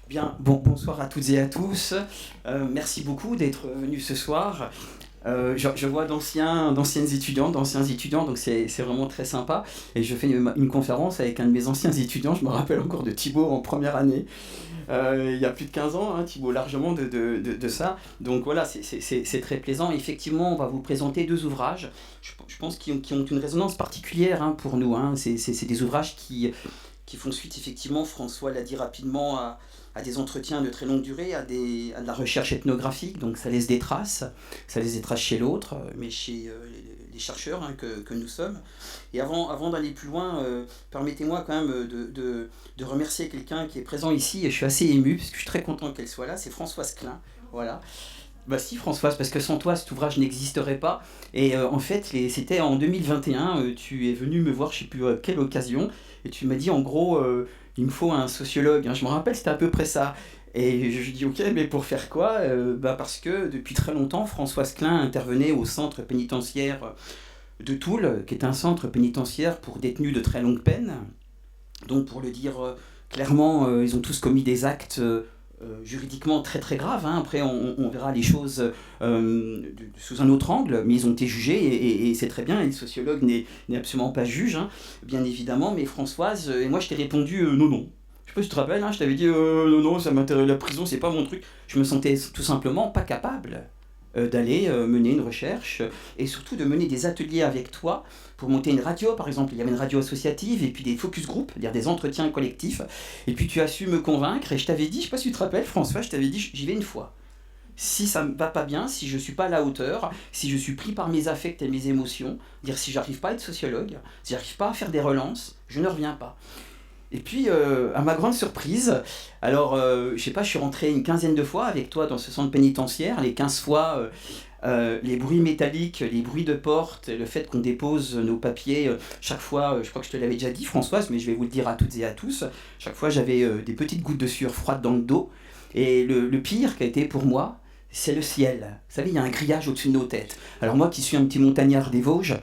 Bien, bonsoir à toutes et à tous. Merci beaucoup d'être venus ce soir. Je vois d'anciennes étudiantes, d'anciens étudiants, donc c'est vraiment très sympa. Et je fais une conférence avec un de mes anciens étudiants, je me rappelle encore de Thibaut en première année, il y a plus de 15 ans, hein, Thibaut, largement de ça. Donc voilà, c'est très plaisant. Effectivement, on va vous présenter deux ouvrages, je pense, qui ont une résonance particulière, hein, pour nous, hein. C'est des ouvrages qui font suite, effectivement, François l'a dit rapidement, à des entretiens de très longue durée, à de la recherche ethnographique, donc ça laisse des traces chez l'autre, mais chez les chercheurs, hein, que nous sommes. Et avant d'aller plus loin, permettez-moi quand même de remercier quelqu'un qui est présent ici, et je suis assez ému, parce que je suis très content qu'elle soit là, c'est Françoise Klein, voilà. Bah si Françoise, parce que sans toi cet ouvrage n'existerait pas. Et en fait, c'était en 2021, tu es venu me voir, je sais plus à quelle occasion, et tu m'as dit en gros, il me faut un sociologue, hein. Je me rappelle, c'était à peu près ça. Et je dis ok, mais pour faire quoi? Bah parce que depuis très longtemps, Françoise Klein intervenait au centre pénitentiaire de Toul, qui est un centre pénitentiaire pour détenus de très longue peine. Donc pour le dire clairement, ils ont tous commis des actes juridiquement très très graves, hein. Après on verra les choses sous un autre angle, mais ils ont été jugés et c'est très bien, et le sociologue n'est absolument pas juge, hein, bien évidemment, mais Françoise, et moi je t'ai répondu non non. Je sais pas si tu te rappelles, hein, je t'avais dit non non, ça m'intéresse, la prison c'est pas mon truc. Je me sentais tout simplement pas capable d'aller mener une recherche et surtout de mener des ateliers avec toi pour monter une radio, par exemple. Il y avait une radio associative et puis des focus group, c'est-à-dire des entretiens collectifs. Et puis tu as su me convaincre et je t'avais dit, je sais pas si tu te rappelles François, je t'avais dit j'y vais une fois. Si ça me va pas bien, si je suis pas à la hauteur, si je suis pris par mes affects et mes émotions, dire si j'arrive pas à être sociologue, si j'arrive pas à faire des relances, je ne reviens pas. Et puis, à ma grande surprise, alors, je sais pas, je suis rentré une quinzaine de fois avec toi dans ce centre pénitentiaire, les 15 fois, les bruits métalliques, les bruits de porte, le fait qu'on dépose nos papiers, chaque fois, je crois que je te l'avais déjà dit Françoise, mais je vais vous le dire à toutes et à tous, chaque fois j'avais des petites gouttes de sueur froide dans le dos, et le pire qui a été pour moi, c'est le ciel. Vous savez, il y a un grillage au-dessus de nos têtes. Alors moi qui suis un petit montagnard des Vosges,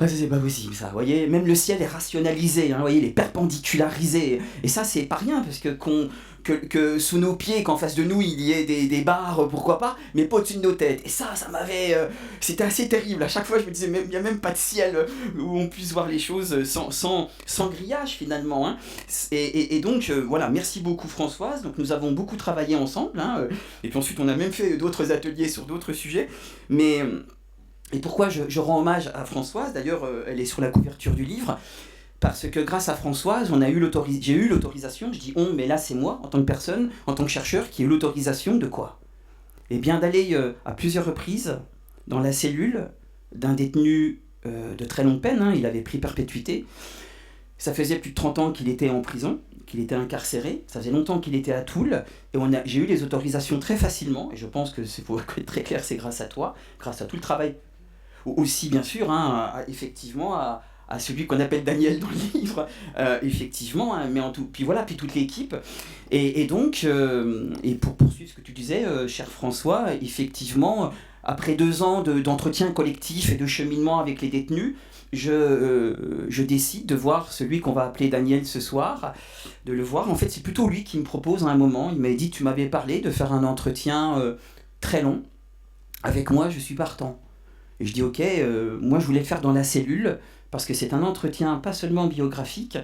c'est pas possible ça, vous voyez, même le ciel est rationalisé, hein, vous voyez, il est perpendicularisé, et ça c'est pas rien, parce que sous nos pieds, qu'en face de nous il y ait des barres, pourquoi pas, mais pas au-dessus de nos têtes, et ça m'avait, c'était assez terrible, à chaque fois je me disais, il n'y a même pas de ciel où on puisse voir les choses sans grillage finalement, hein. Et donc voilà, merci beaucoup Françoise, donc nous avons beaucoup travaillé ensemble, hein, et puis ensuite on a même fait d'autres ateliers sur d'autres sujets, mais... Et pourquoi je rends hommage à Françoise, d'ailleurs elle est sur la couverture du livre, parce que grâce à Françoise, j'ai eu l'autorisation, je dis on, mais là c'est moi, en tant que personne, en tant que chercheur, qui ai eu l'autorisation de quoi? Eh bien d'aller à plusieurs reprises dans la cellule d'un détenu de très longue peine, hein, il avait pris perpétuité, ça faisait plus de 30 ans qu'il était en prison, qu'il était incarcéré, ça faisait longtemps qu'il était à Toul, et j'ai eu les autorisations très facilement, et je pense que c'est pour être très clair, c'est grâce à toi, grâce à tout le travail aussi bien sûr, hein, effectivement, à celui qu'on appelle Daniel dans le livre, effectivement, hein, mais puis voilà, puis toute l'équipe. Et donc, et pour poursuivre ce que tu disais, cher François, effectivement, après 2 ans d'entretien collectif et de cheminement avec les détenus, je décide de voir celui qu'on va appeler Daniel ce soir, de le voir. En fait, c'est plutôt lui qui me propose à un moment, il m'a dit, tu m'avais parlé de faire un entretien très long, avec moi, je suis partant. Et je dis ok, moi je voulais le faire dans la cellule, parce que c'est un entretien pas seulement biographique,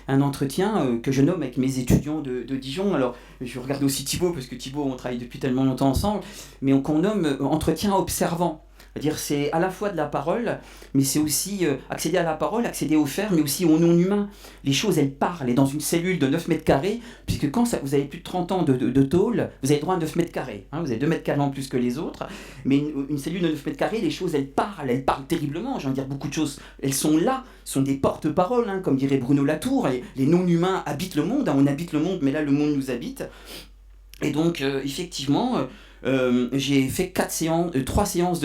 un entretien que je nomme avec mes étudiants de Dijon. Alors je regarde aussi Thibaut, parce que Thibaut on travaille depuis tellement longtemps ensemble, mais qu'on nomme entretien observant. C'est-à-dire c'est à la fois de la parole, mais c'est aussi accéder à la parole, accéder au faire, mais aussi au non-humain. Les choses, elles parlent. Et dans une cellule de 9 mètres carrés, puisque quand vous avez plus de 30 ans de tôle, vous avez droit à 9 mètres carrés. Hein, vous avez 2 mètres carrés en plus que les autres. Mais une cellule de 9 mètres carrés, les choses, elles parlent terriblement. J'ai envie de dire, beaucoup de choses, elles sont là, sont des porte-paroles, hein, comme dirait Bruno Latour. Et les non-humains habitent le monde, hein, on habite le monde, mais là, le monde nous habite. Et donc, effectivement, j'ai fait 3 séances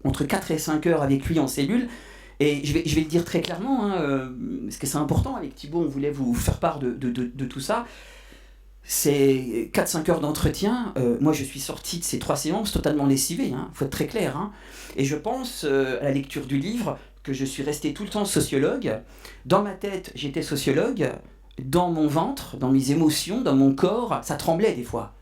entre 4 et 5 heures avec lui en cellule, et je vais le dire très clairement, hein, parce que c'est important, avec Thibaut, on voulait vous faire part de tout ça. C'est 4-5 heures d'entretien, moi je suis sorti de ces 3 séances totalement lessivé, hein, faut être très clair, hein. Et je pense, à la lecture du livre, que je suis resté tout le temps sociologue. Dans ma tête, j'étais sociologue, dans mon ventre, dans mes émotions, dans mon corps, ça tremblait des fois.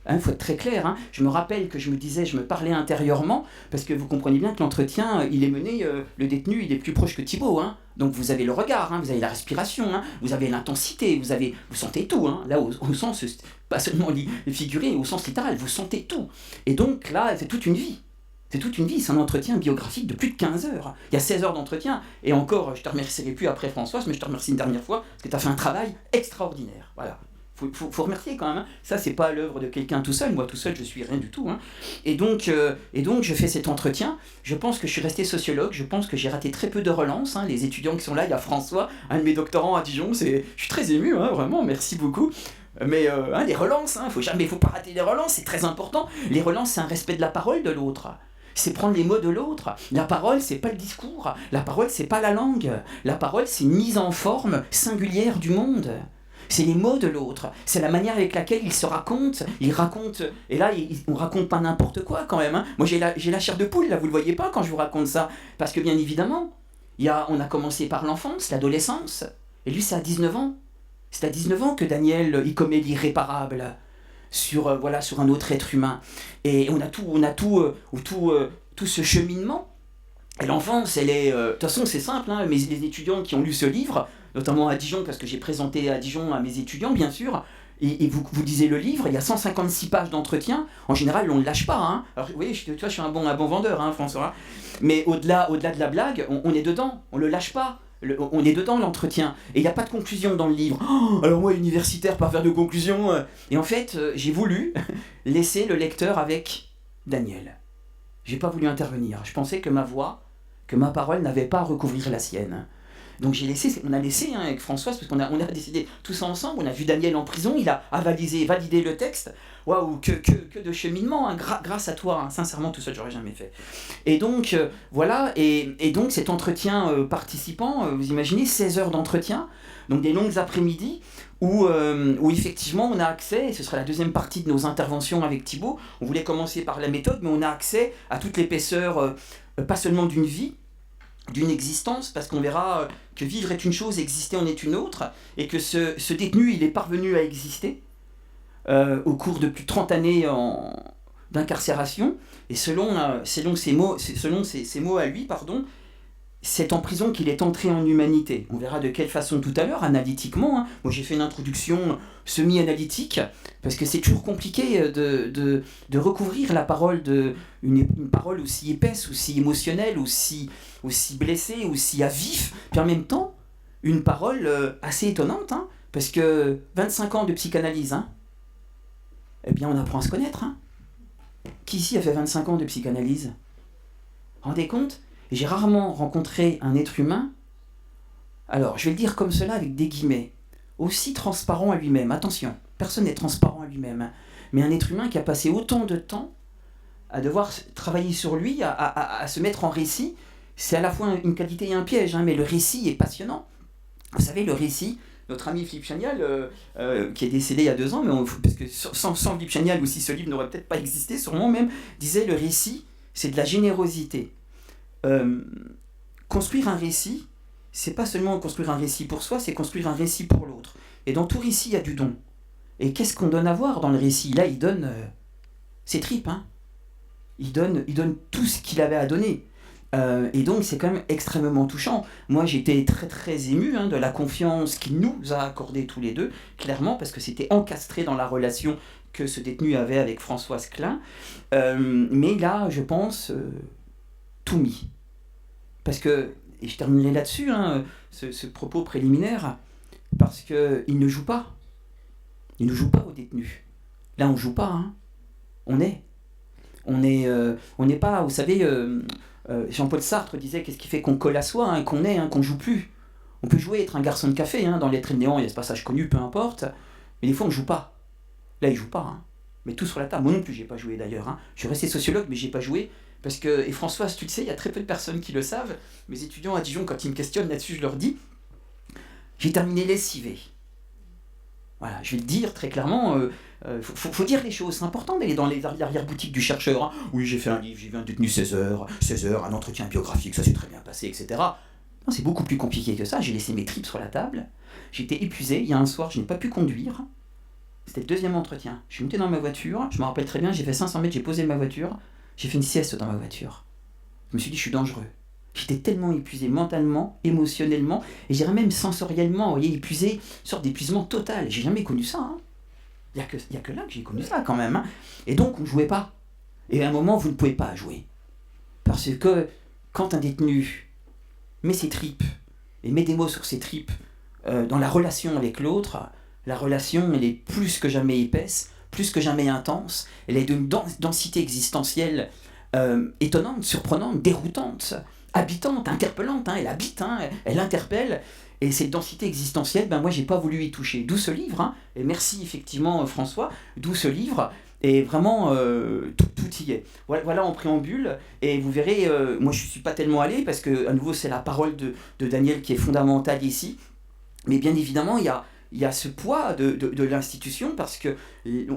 Il faut être très clair. Je me rappelle que je me parlais intérieurement, parce que vous comprenez bien que l'entretien, il est mené, le détenu, il est plus proche que Thibaut. Donc vous avez le regard, vous avez la respiration, vous avez l'intensité, vous sentez tout. Là, au sens, pas seulement figuré, au sens littéral, vous sentez tout. Et donc là, c'est toute une vie. C'est toute une vie, c'est un entretien biographique de plus de 15 heures. Il y a 16 heures d'entretien, et encore, je te remercierai plus après Françoise, mais je te remercie une dernière fois, parce que tu as fait un travail extraordinaire. Voilà. Faut remercier quand même. Ça, c'est pas l'œuvre de quelqu'un tout seul. Moi, tout seul, je suis rien du tout. Et donc, je fais cet entretien. Je pense que je suis resté sociologue. Je pense que j'ai raté très peu de relances. Les étudiants qui sont là, il y a François, un de mes doctorants à Dijon. Je suis très ému, vraiment. Merci beaucoup. Mais les relances, faut pas rater les relances. C'est très important. Les relances, c'est un respect de la parole de l'autre. C'est prendre les mots de l'autre. La parole, c'est pas le discours. La parole, c'est pas la langue. La parole, c'est une mise en forme singulière du monde. C'est les mots de l'autre, c'est la manière avec laquelle il se raconte, et là, on raconte pas n'importe quoi quand même. Moi, j'ai la chair de poule, là, vous le voyez pas quand je vous raconte ça, parce que bien évidemment, on a commencé par l'enfance, l'adolescence, et lui, c'est à 19 ans. C'est à 19 ans que Daniel, il commet l'irréparable sur un autre être humain. Et on a tout ce cheminement. Et l'enfance, elle est... de toute façon, c'est simple, mais les étudiants qui ont lu ce livre, notamment à Dijon, parce que j'ai présenté à Dijon à mes étudiants, bien sûr, et vous lisez le livre, il y a 156 pages d'entretien. En général, on ne lâche pas. Alors, vous voyez, je suis un bon vendeur, François. Mais au-delà de la blague, on est dedans, on ne le lâche pas. On est dedans, l'entretien. Et il n'y a pas de conclusion dans le livre. Alors moi, universitaire, pas faire de conclusion. Et en fait, j'ai voulu laisser le lecteur avec Daniel. J'ai pas voulu intervenir. Je pensais que ma voix, que ma parole n'avait pas à recouvrir la sienne. Donc on a laissé avec Françoise, parce qu'on a décidé tout ça ensemble, on a vu Daniel en prison, il a validé le texte. Waouh, que de cheminement, grâce à toi, sincèrement, tout ça, j'aurais jamais fait. Et donc, voilà, et donc cet entretien participant, vous imaginez, 16 heures d'entretien, donc des longues après-midi, où effectivement on a accès, et ce sera la deuxième partie de nos interventions avec Thibaut, on voulait commencer par la méthode, mais on a accès à toute l'épaisseur, pas seulement d'une vie, d'une existence, parce qu'on verra que vivre est une chose, exister en est une autre, et que ce détenu, il est parvenu à exister au cours de plus de 30 années d'incarcération, et selon ses mots à lui, c'est en prison qu'il est entré en humanité. On verra de quelle façon tout à l'heure, analytiquement. Moi, j'ai fait une introduction semi-analytique, parce que c'est toujours compliqué de recouvrir la parole, une parole aussi épaisse, aussi émotionnelle, aussi blessée, aussi à vif, puis en même temps, une parole assez étonnante, parce que 25 ans de psychanalyse, eh bien, on apprend à se connaître. Qui ici a fait 25 ans de psychanalyse ? Rendez compte ? J'ai rarement rencontré un être humain, alors je vais le dire comme cela avec des guillemets, aussi transparent à lui-même. Attention, personne n'est transparent à lui-même, mais un être humain qui a passé autant de temps à devoir travailler sur lui, à se mettre en récit, c'est à la fois une qualité et un piège, mais le récit est passionnant. Vous savez, le récit, notre ami Philippe Chagnal, qui est décédé il y a 2 ans, mais parce que sans Philippe Chagnal aussi, ce livre n'aurait peut-être pas existé, sûrement même, disait le récit, c'est de la générosité. Construire un récit, c'est pas seulement construire un récit pour soi, c'est construire un récit pour l'autre. Et dans tout récit, il y a du don. Et qu'est-ce qu'on donne à voir dans le récit ? Là, il donne ses tripes. Il donne tout ce qu'il avait à donner. Et donc, c'est quand même extrêmement touchant. Moi, j'étais très très ému de la confiance qu'il nous a accordée tous les deux, clairement, parce que c'était encastré dans la relation que ce détenu avait avec Françoise Klein. Mais là, je pense, tout mis. Parce que, et je terminerai là-dessus, ce propos préliminaire, parce qu'il ne joue pas. Il ne joue pas au détenu. Là, on joue pas. On est. On n'est pas, vous savez, Jean-Paul Sartre disait qu'est-ce qui fait qu'on colle à soi, qu'on est, qu'on joue plus. On peut jouer, être un garçon de café, dans Lettres et le néant, il y a ce passage connu, peu importe, mais des fois on ne joue pas. Là, il ne joue pas. Mais tout sur la table. Moi non plus, j'ai pas joué d'ailleurs. Je suis resté sociologue, mais j'ai pas joué. Parce que, et Françoise, tu le sais, il y a très peu de personnes qui le savent. Mes étudiants à Dijon, quand ils me questionnent là-dessus, je leur dis j'ai terminé lessivé. Voilà, je vais le dire très clairement. Faut dire les choses. C'est important d'aller dans les arrière-boutiques du chercheur. Oui, j'ai fait un livre, j'ai vu un détenu 16 heures, un entretien biographique, ça s'est très bien passé, etc. Non, c'est beaucoup plus compliqué que ça. J'ai laissé mes tripes sur la table. J'étais épuisé. Il y a un soir, je n'ai pas pu conduire. C'était le deuxième entretien. Je suis monté dans ma voiture. Je me rappelle très bien, j'ai fait 500 mètres, j'ai posé ma voiture. J'ai fait une sieste dans ma voiture. Je me suis dit, je suis dangereux. J'étais tellement épuisé mentalement, émotionnellement, et j'irais même sensoriellement, vous voyez, épuisé, une sorte d'épuisement total. J'ai jamais connu ça. Hein. Il n'y a que là que j'ai connu ça quand même. Hein. Et donc, on ne jouait pas. Et à un moment, vous ne pouvez pas jouer. Parce que quand un détenu met ses tripes, et met des mots sur ses tripes, dans la relation avec l'autre, la relation, elle est plus que jamais épaisse, plus que jamais intense, elle est d'une densité existentielle étonnante, surprenante, déroutante, habitante, interpellante, hein, elle habite, hein, elle interpelle, et cette densité existentielle, ben moi j'ai pas voulu y toucher. D'où ce livre, hein, et merci effectivement François, d'où ce livre, et vraiment tout y est. Voilà en préambule, et vous verrez, moi je suis pas tellement allé, parce que à nouveau c'est la parole de Daniel qui est fondamentale ici, mais bien évidemment il y a ce poids de l'institution, parce que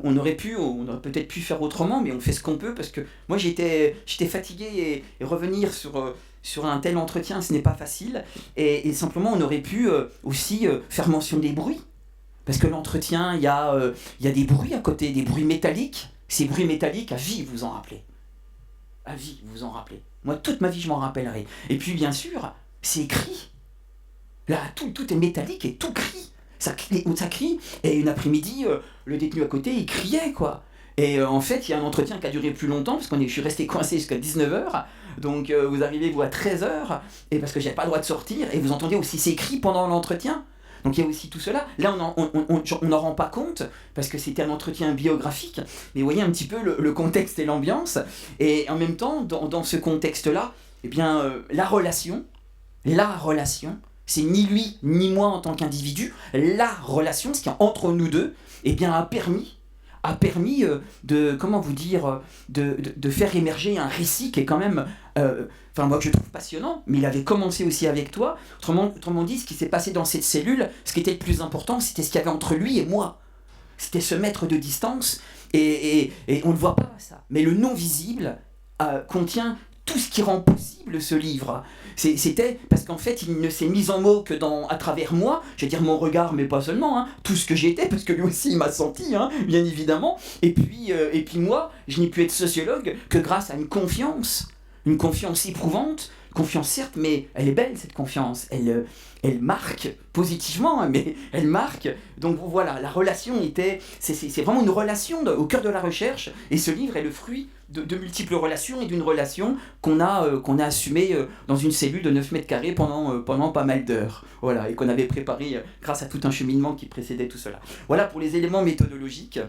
on aurait peut-être pu faire autrement, mais on fait ce qu'on peut, parce que moi j'étais fatigué, et revenir sur un tel entretien, ce n'est pas facile, et simplement on aurait pu aussi faire mention des bruits, parce que l'entretien, il y a des bruits à côté, des bruits métalliques. Ces bruits métalliques, à vie, vous en rappelez. À vie, vous en rappelez. Moi, toute ma vie, je m'en rappellerai. Et puis, bien sûr, c'est écrit. Là, tout est métallique et tout crie. Ça crie. Et une après-midi, le détenu à côté, il criait, quoi. Et en fait, il y a un entretien qui a duré plus longtemps, parce que je suis resté coincé jusqu'à 19h. Donc, vous arrivez, vous, à 13h, et parce que j'avais pas le droit de sortir, et vous entendez aussi ces cris pendant l'entretien. Donc il y a aussi tout cela. Là, on n'en rend pas compte, parce que c'était un entretien biographique, mais vous voyez un petit peu le contexte et l'ambiance. Et en même temps, dans ce contexte-là, eh bien, la relation, c'est ni lui ni moi en tant qu'individu. La relation, ce qui est entre nous deux, eh bien, a permis de, comment vous dire, de faire émerger un récit qui est quand même, moi que je trouve passionnant, mais il avait commencé aussi avec toi. Autrement dit, ce qui s'est passé dans cette cellule, ce qui était le plus important, c'était ce qu'il y avait entre lui et moi. C'était ce mètre de distance, et on ne le voit pas ça. Mais le non-visible contient tout ce qui rend possible ce livre. C'était parce qu'en fait, il ne s'est mis en mots que à travers moi, je vais dire mon regard, mais pas seulement, hein, tout ce que j'étais, parce que lui aussi il m'a senti, hein, bien évidemment. Et puis moi, je n'ai pu être sociologue que grâce à une confiance éprouvante, confiance certes, mais elle est belle cette confiance, elle marque positivement, mais elle marque. Donc voilà, la relation c'est vraiment une relation au cœur de la recherche, et ce livre est le fruit de multiples relations, et d'une relation qu'on a assumée dans une cellule de 9 mètres carrés pendant pas mal d'heures. Voilà, et qu'on avait préparé grâce à tout un cheminement qui précédait tout cela. Voilà pour les éléments méthodologiques.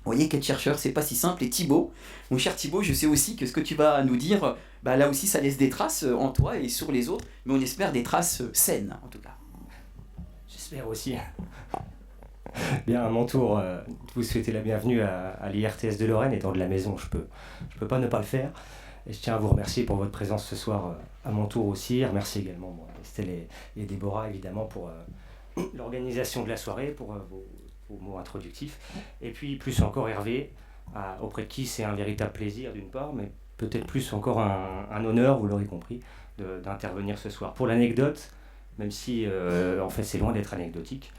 Vous voyez qu'être chercheur, c'est pas si simple. Et Thibaut, mon cher Thibaut, je sais aussi que ce que tu vas nous dire, là aussi, ça laisse des traces en toi et sur les autres, mais on espère des traces saines, en tout cas. J'espère aussi. Bien, à mon tour, vous souhaiter la bienvenue à l'IRTS de Lorraine, étant de la maison, je peux pas ne pas le faire. Et je tiens à vous remercier pour votre présence ce soir à mon tour aussi. Remercier également Estelle et Déborah, évidemment, pour l'organisation de la soirée, pour vos mots introductifs. Et puis, plus encore Hervé, auprès de qui c'est un véritable plaisir, d'une part, mais peut-être plus encore un honneur, vous l'aurez compris, d'intervenir ce soir. Pour l'anecdote, même si en fait c'est loin d'être anecdotique,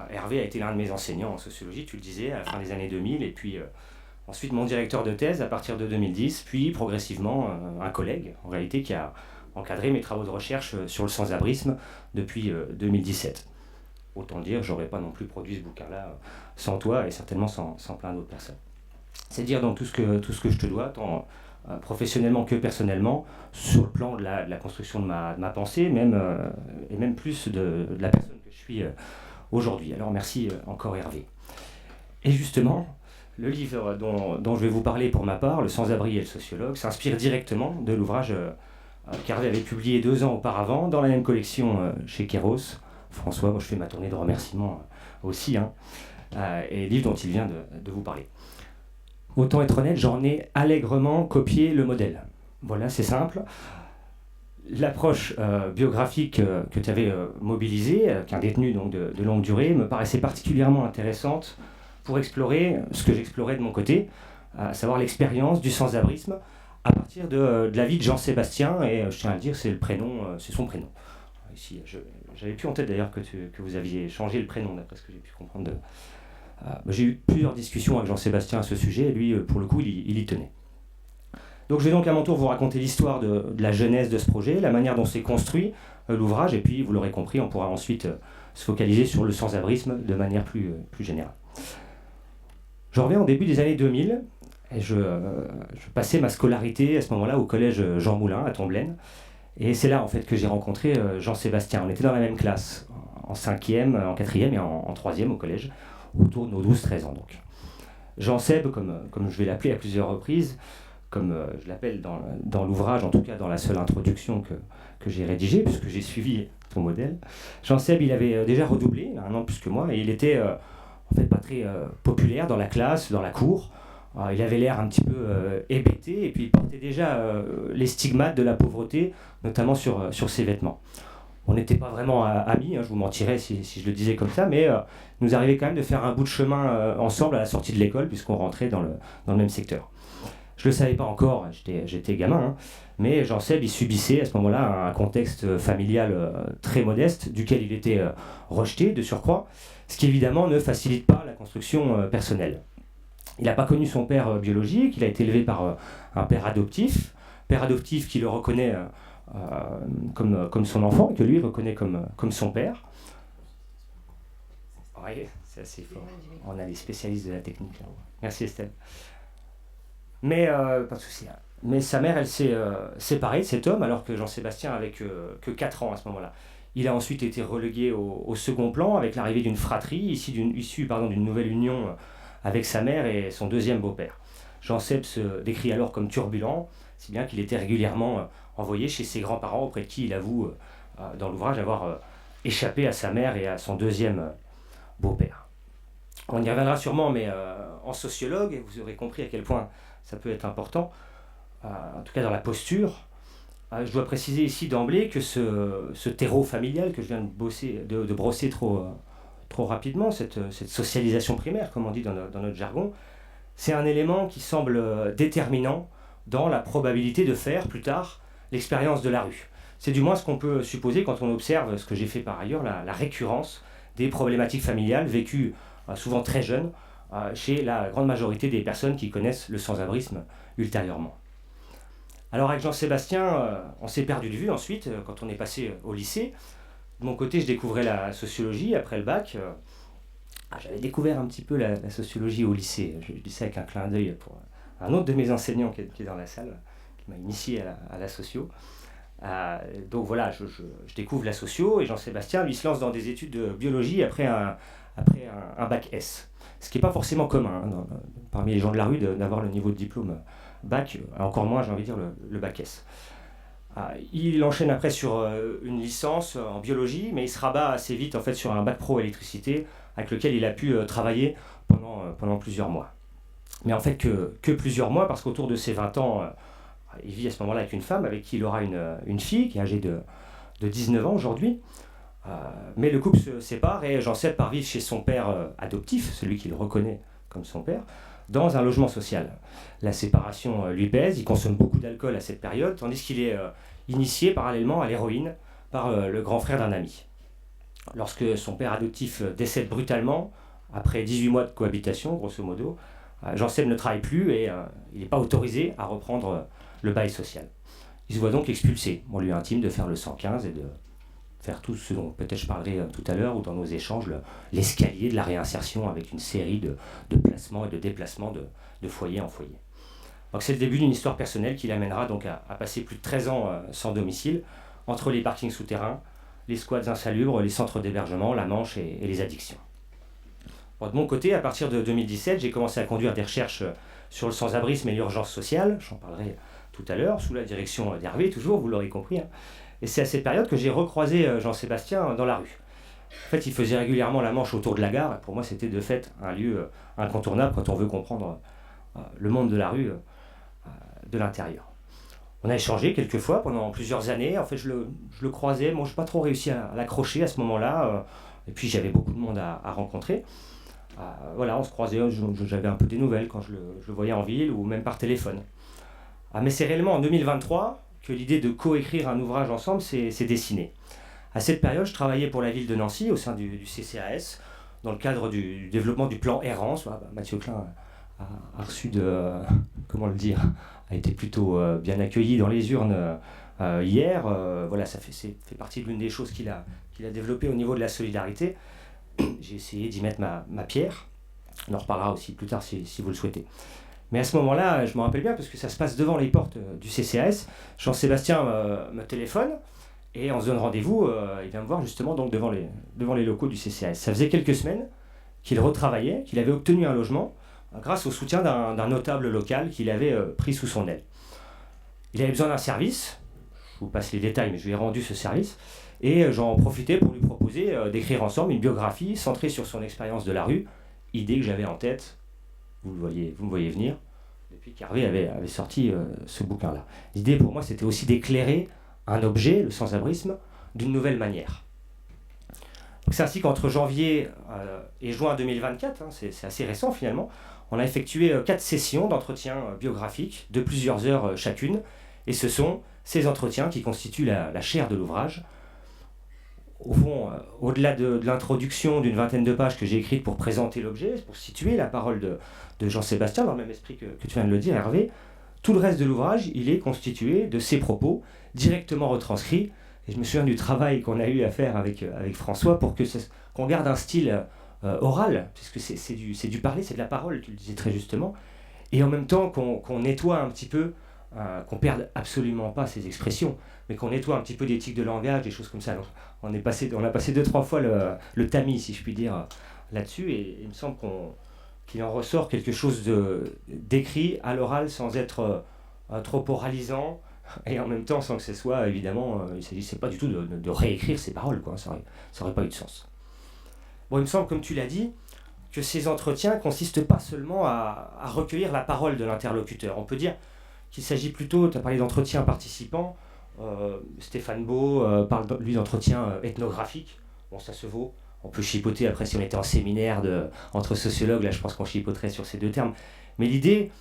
Hervé a été l'un de mes enseignants en sociologie, tu le disais, à la fin des années 2000, et puis ensuite mon directeur de thèse à partir de 2010, puis progressivement un collègue, en réalité, qui a encadré mes travaux de recherche sur le sans-abrisme depuis 2017. Autant dire, j'aurais pas non plus produit ce bouquin-là sans toi, et certainement sans plein d'autres personnes. C'est dire dans tout ce que je te dois, tant professionnellement que personnellement, sur le plan de la construction de ma pensée, et même plus de la personne que je suis aujourd'hui. Alors merci encore Hervé. Et justement, le livre dont je vais vous parler pour ma part, Le sans-abri et le sociologue, s'inspire directement de l'ouvrage qu'Hervé avait publié 2 ans auparavant, dans la même collection chez Kéros. François, moi je fais ma tournée de remerciements aussi, et livre dont il vient de vous parler. Autant être honnête, j'en ai allègrement copié le modèle. Voilà, c'est simple. L'approche biographique que tu avais mobilisée, qu'un détenu donc, de longue durée, me paraissait particulièrement intéressante pour explorer ce que j'explorais de mon côté, à savoir l'expérience du sans-abrisme à partir de la vie de Jean-Sébastien, et je tiens à le dire, c'est son prénom. ici. J'avais plus en tête d'ailleurs que vous aviez changé le prénom, d'après ce que j'ai pu comprendre. J'ai eu plusieurs discussions avec Jean-Sébastien à ce sujet, et lui, pour le coup, il y tenait. Donc je vais donc à mon tour vous raconter l'histoire de la genèse de ce projet, la manière dont s'est construit l'ouvrage, et puis, vous l'aurez compris, on pourra ensuite se focaliser sur le sans-abrisme de manière plus générale. Je reviens au début des années 2000, et je passais ma scolarité à ce moment-là au collège Jean Moulin à Tomblaine. Et c'est là en fait que j'ai rencontré Jean-Sébastien. On était dans la même classe, en 5e, en 4e et en 3e au collège, autour de nos 12-13 ans donc. Jean-Seb, comme je vais l'appeler à plusieurs reprises, comme je l'appelle dans l'ouvrage, en tout cas dans la seule introduction que j'ai rédigée, puisque j'ai suivi ton modèle, Jean-Seb, il avait déjà redoublé, il a 1 an de plus que moi, et il était en fait pas très populaire dans la classe, dans la cour. Il avait l'air un petit peu hébété, et puis il portait déjà les stigmates de la pauvreté, notamment sur ses vêtements. On n'était pas vraiment amis, je vous mentirais si je le disais comme ça, mais nous arrivait quand même de faire un bout de chemin ensemble à la sortie de l'école, puisqu'on rentrait dans le même secteur. Je ne le savais pas encore, j'étais gamin, mais Jean-Seb, il subissait à ce moment-là un contexte familial très modeste, duquel il était rejeté de surcroît, ce qui évidemment ne facilite pas la construction personnelle. Il n'a pas connu son père biologique, il a été élevé par un père adoptif qui le reconnaît comme son enfant, et que lui reconnaît comme son père. Oui, c'est assez fort. On a des spécialistes de la technique là. Merci Estelle. Mais pas de souci. Mais sa mère, elle s'est séparée de cet homme, alors que Jean-Sébastien avait que 4 ans à ce moment-là. Il a ensuite été relégué au second plan avec l'arrivée d'une fratrie, issue d'une nouvelle union avec sa mère et son deuxième beau-père. Jean-Seb se décrit alors comme turbulent, si bien qu'il était régulièrement envoyé chez ses grands-parents, auprès de qui il avoue dans l'ouvrage avoir échappé à sa mère et à son deuxième beau-père. On y reviendra sûrement, mais en sociologue, vous aurez compris à quel point ça peut être important, en tout cas dans la posture. Je dois préciser ici d'emblée que ce terreau familial que je viens de brosser trop rapidement, cette socialisation primaire, comme on dit dans notre jargon, c'est un élément qui semble déterminant dans la probabilité de faire plus tard l'expérience de la rue. C'est du moins ce qu'on peut supposer quand on observe, ce que j'ai fait par ailleurs, la récurrence des problématiques familiales vécues souvent très jeunes chez la grande majorité des personnes qui connaissent le sans-abrisme ultérieurement. Alors avec Jean-Sébastien, on s'est perdu de vue ensuite quand on est passé au lycée. De mon côté, je découvrais la sociologie après le bac. J'avais découvert un petit peu la sociologie au lycée. Je dis ça avec un clin d'œil pour un autre de mes enseignants qui est dans la salle, qui m'a initié à la socio. Donc voilà, je découvre la socio, et Jean-Sébastien, lui, se lance dans des études de biologie après un bac S. Ce qui n'est pas forcément commun parmi les gens de la rue d'avoir le niveau de diplôme bac, encore moins, j'ai envie de dire, le bac S. Il enchaîne après sur une licence en biologie, mais il se rabat assez vite en fait, sur un bac pro électricité avec lequel il a pu travailler pendant plusieurs mois. Mais en fait que plusieurs mois, parce qu'autour de ses 20 ans, il vit à ce moment-là avec une femme avec qui il aura une fille qui est âgée de 19 ans aujourd'hui. Mais le couple se sépare et Jean-Seb part vivre chez son père adoptif, celui qu'il reconnaît comme son père, dans un logement social. La séparation lui pèse, il consomme beaucoup d'alcool à cette période, tandis qu'il est initié parallèlement à l'héroïne par le grand frère d'un ami. Lorsque son père adoptif décède brutalement, après 18 mois de cohabitation, grosso modo, Jean-Seb ne travaille plus et il n'est pas autorisé à reprendre le bail social. Il se voit donc expulsé. On lui intime de faire le 115 et de faire tout ce dont peut-être je parlerai tout à l'heure ou dans nos échanges, l'escalier de la réinsertion avec une série de placements et de déplacements de foyer en foyer. Donc c'est le début d'une histoire personnelle qui l'amènera donc à passer plus de 13 ans sans domicile, entre les parkings souterrains, les squats insalubres, les centres d'hébergement, la Manche et les addictions. Bon, de mon côté, à partir de 2017, j'ai commencé à conduire des recherches sur le sans-abrisme et l'urgence sociale, j'en parlerai tout à l'heure, sous la direction d'Hervé, toujours, vous l'aurez compris. Et c'est à cette période que j'ai recroisé Jean-Sébastien dans la rue. En fait, il faisait régulièrement la Manche autour de la gare, et pour moi, c'était de fait un lieu incontournable quand on veut comprendre le monde de la rue de l'intérieur. On a échangé quelques fois pendant plusieurs années. En fait, je le croisais. Moi, je n'ai pas trop réussi à l'accrocher à ce moment-là. Et puis, j'avais beaucoup de monde à rencontrer. Voilà, on se croisait. J'avais un peu des nouvelles quand je le voyais en ville ou même par téléphone. Mais c'est réellement en 2023 que l'idée de coécrire un ouvrage ensemble s'est dessinée. À cette période, je travaillais pour la ville de Nancy au sein du CCAS, dans le cadre du développement du plan Errance. Mathieu Klein a reçu comment le dire, a été plutôt bien accueilli dans les urnes hier. Voilà, ça fait partie de l'une des choses qu'il a développées au niveau de la solidarité. J'ai essayé d'y mettre ma pierre. On en reparlera aussi plus tard si vous le souhaitez. Mais à ce moment-là, je me rappelle bien parce que ça se passe devant les portes du CCAS. Jean-Sébastien me téléphone et on se donne rendez-vous. Il vient me voir justement donc devant les locaux du CCAS. Ça faisait quelques semaines qu'il retravaillait, qu'il avait obtenu un logement grâce au soutien d'un notable local qu'il avait pris sous son aile. Il avait besoin d'un service. Je vous passe les détails, mais je lui ai rendu ce service. Et j'en profitais pour lui proposer d'écrire ensemble une biographie centrée sur son expérience de la rue, idée que j'avais en tête. Vous me voyez venir, depuis qu'Hervé avait sorti ce bouquin-là. L'idée pour moi, c'était aussi d'éclairer un objet, le sans-abrisme, d'une nouvelle manière. Donc c'est ainsi qu'entre janvier et juin 2024, c'est assez récent finalement, on a effectué 4 sessions d'entretien biographique de plusieurs heures chacune, et ce sont ces entretiens qui constituent la chair de l'ouvrage. Au fond, au-delà de l'introduction d'une vingtaine de pages que j'ai écrite pour présenter l'objet, pour situer la parole de Jean-Sébastien, dans le même esprit que tu viens de le dire, Hervé, tout le reste de l'ouvrage, il est constitué de ses propos, directement retranscrits. Et je me souviens du travail qu'on a eu à faire avec François pour qu'on garde un style oral, puisque c'est du parler, c'est de la parole, tu le disais très justement, et en même temps qu'on nettoie un petit peu, qu'on perde absolument pas ces expressions, mais qu'on nettoie un petit peu d'éthique de langage, des choses comme ça. Donc, on a passé 2-3 fois le tamis, si je puis dire, là-dessus, et il me semble qu'il en ressort quelque chose d'écrit à l'oral sans être trop oralisant, et en même temps sans que ce soit, évidemment, il ne s'agissait pas du tout de réécrire ces paroles, quoi. Ça n'aurait pas eu de sens. Bon, il me semble, comme tu l'as dit, que ces entretiens consistent pas seulement à recueillir la parole de l'interlocuteur. On peut dire qu'il s'agit plutôt, tu as parlé d'entretien participant, Stéphane Beau parle lui d'entretien ethnographique. Bon, ça se vaut. On peut chipoter après si on était en séminaire entre sociologues, là je pense qu'on chipoterait sur ces deux termes. Mais l'idée,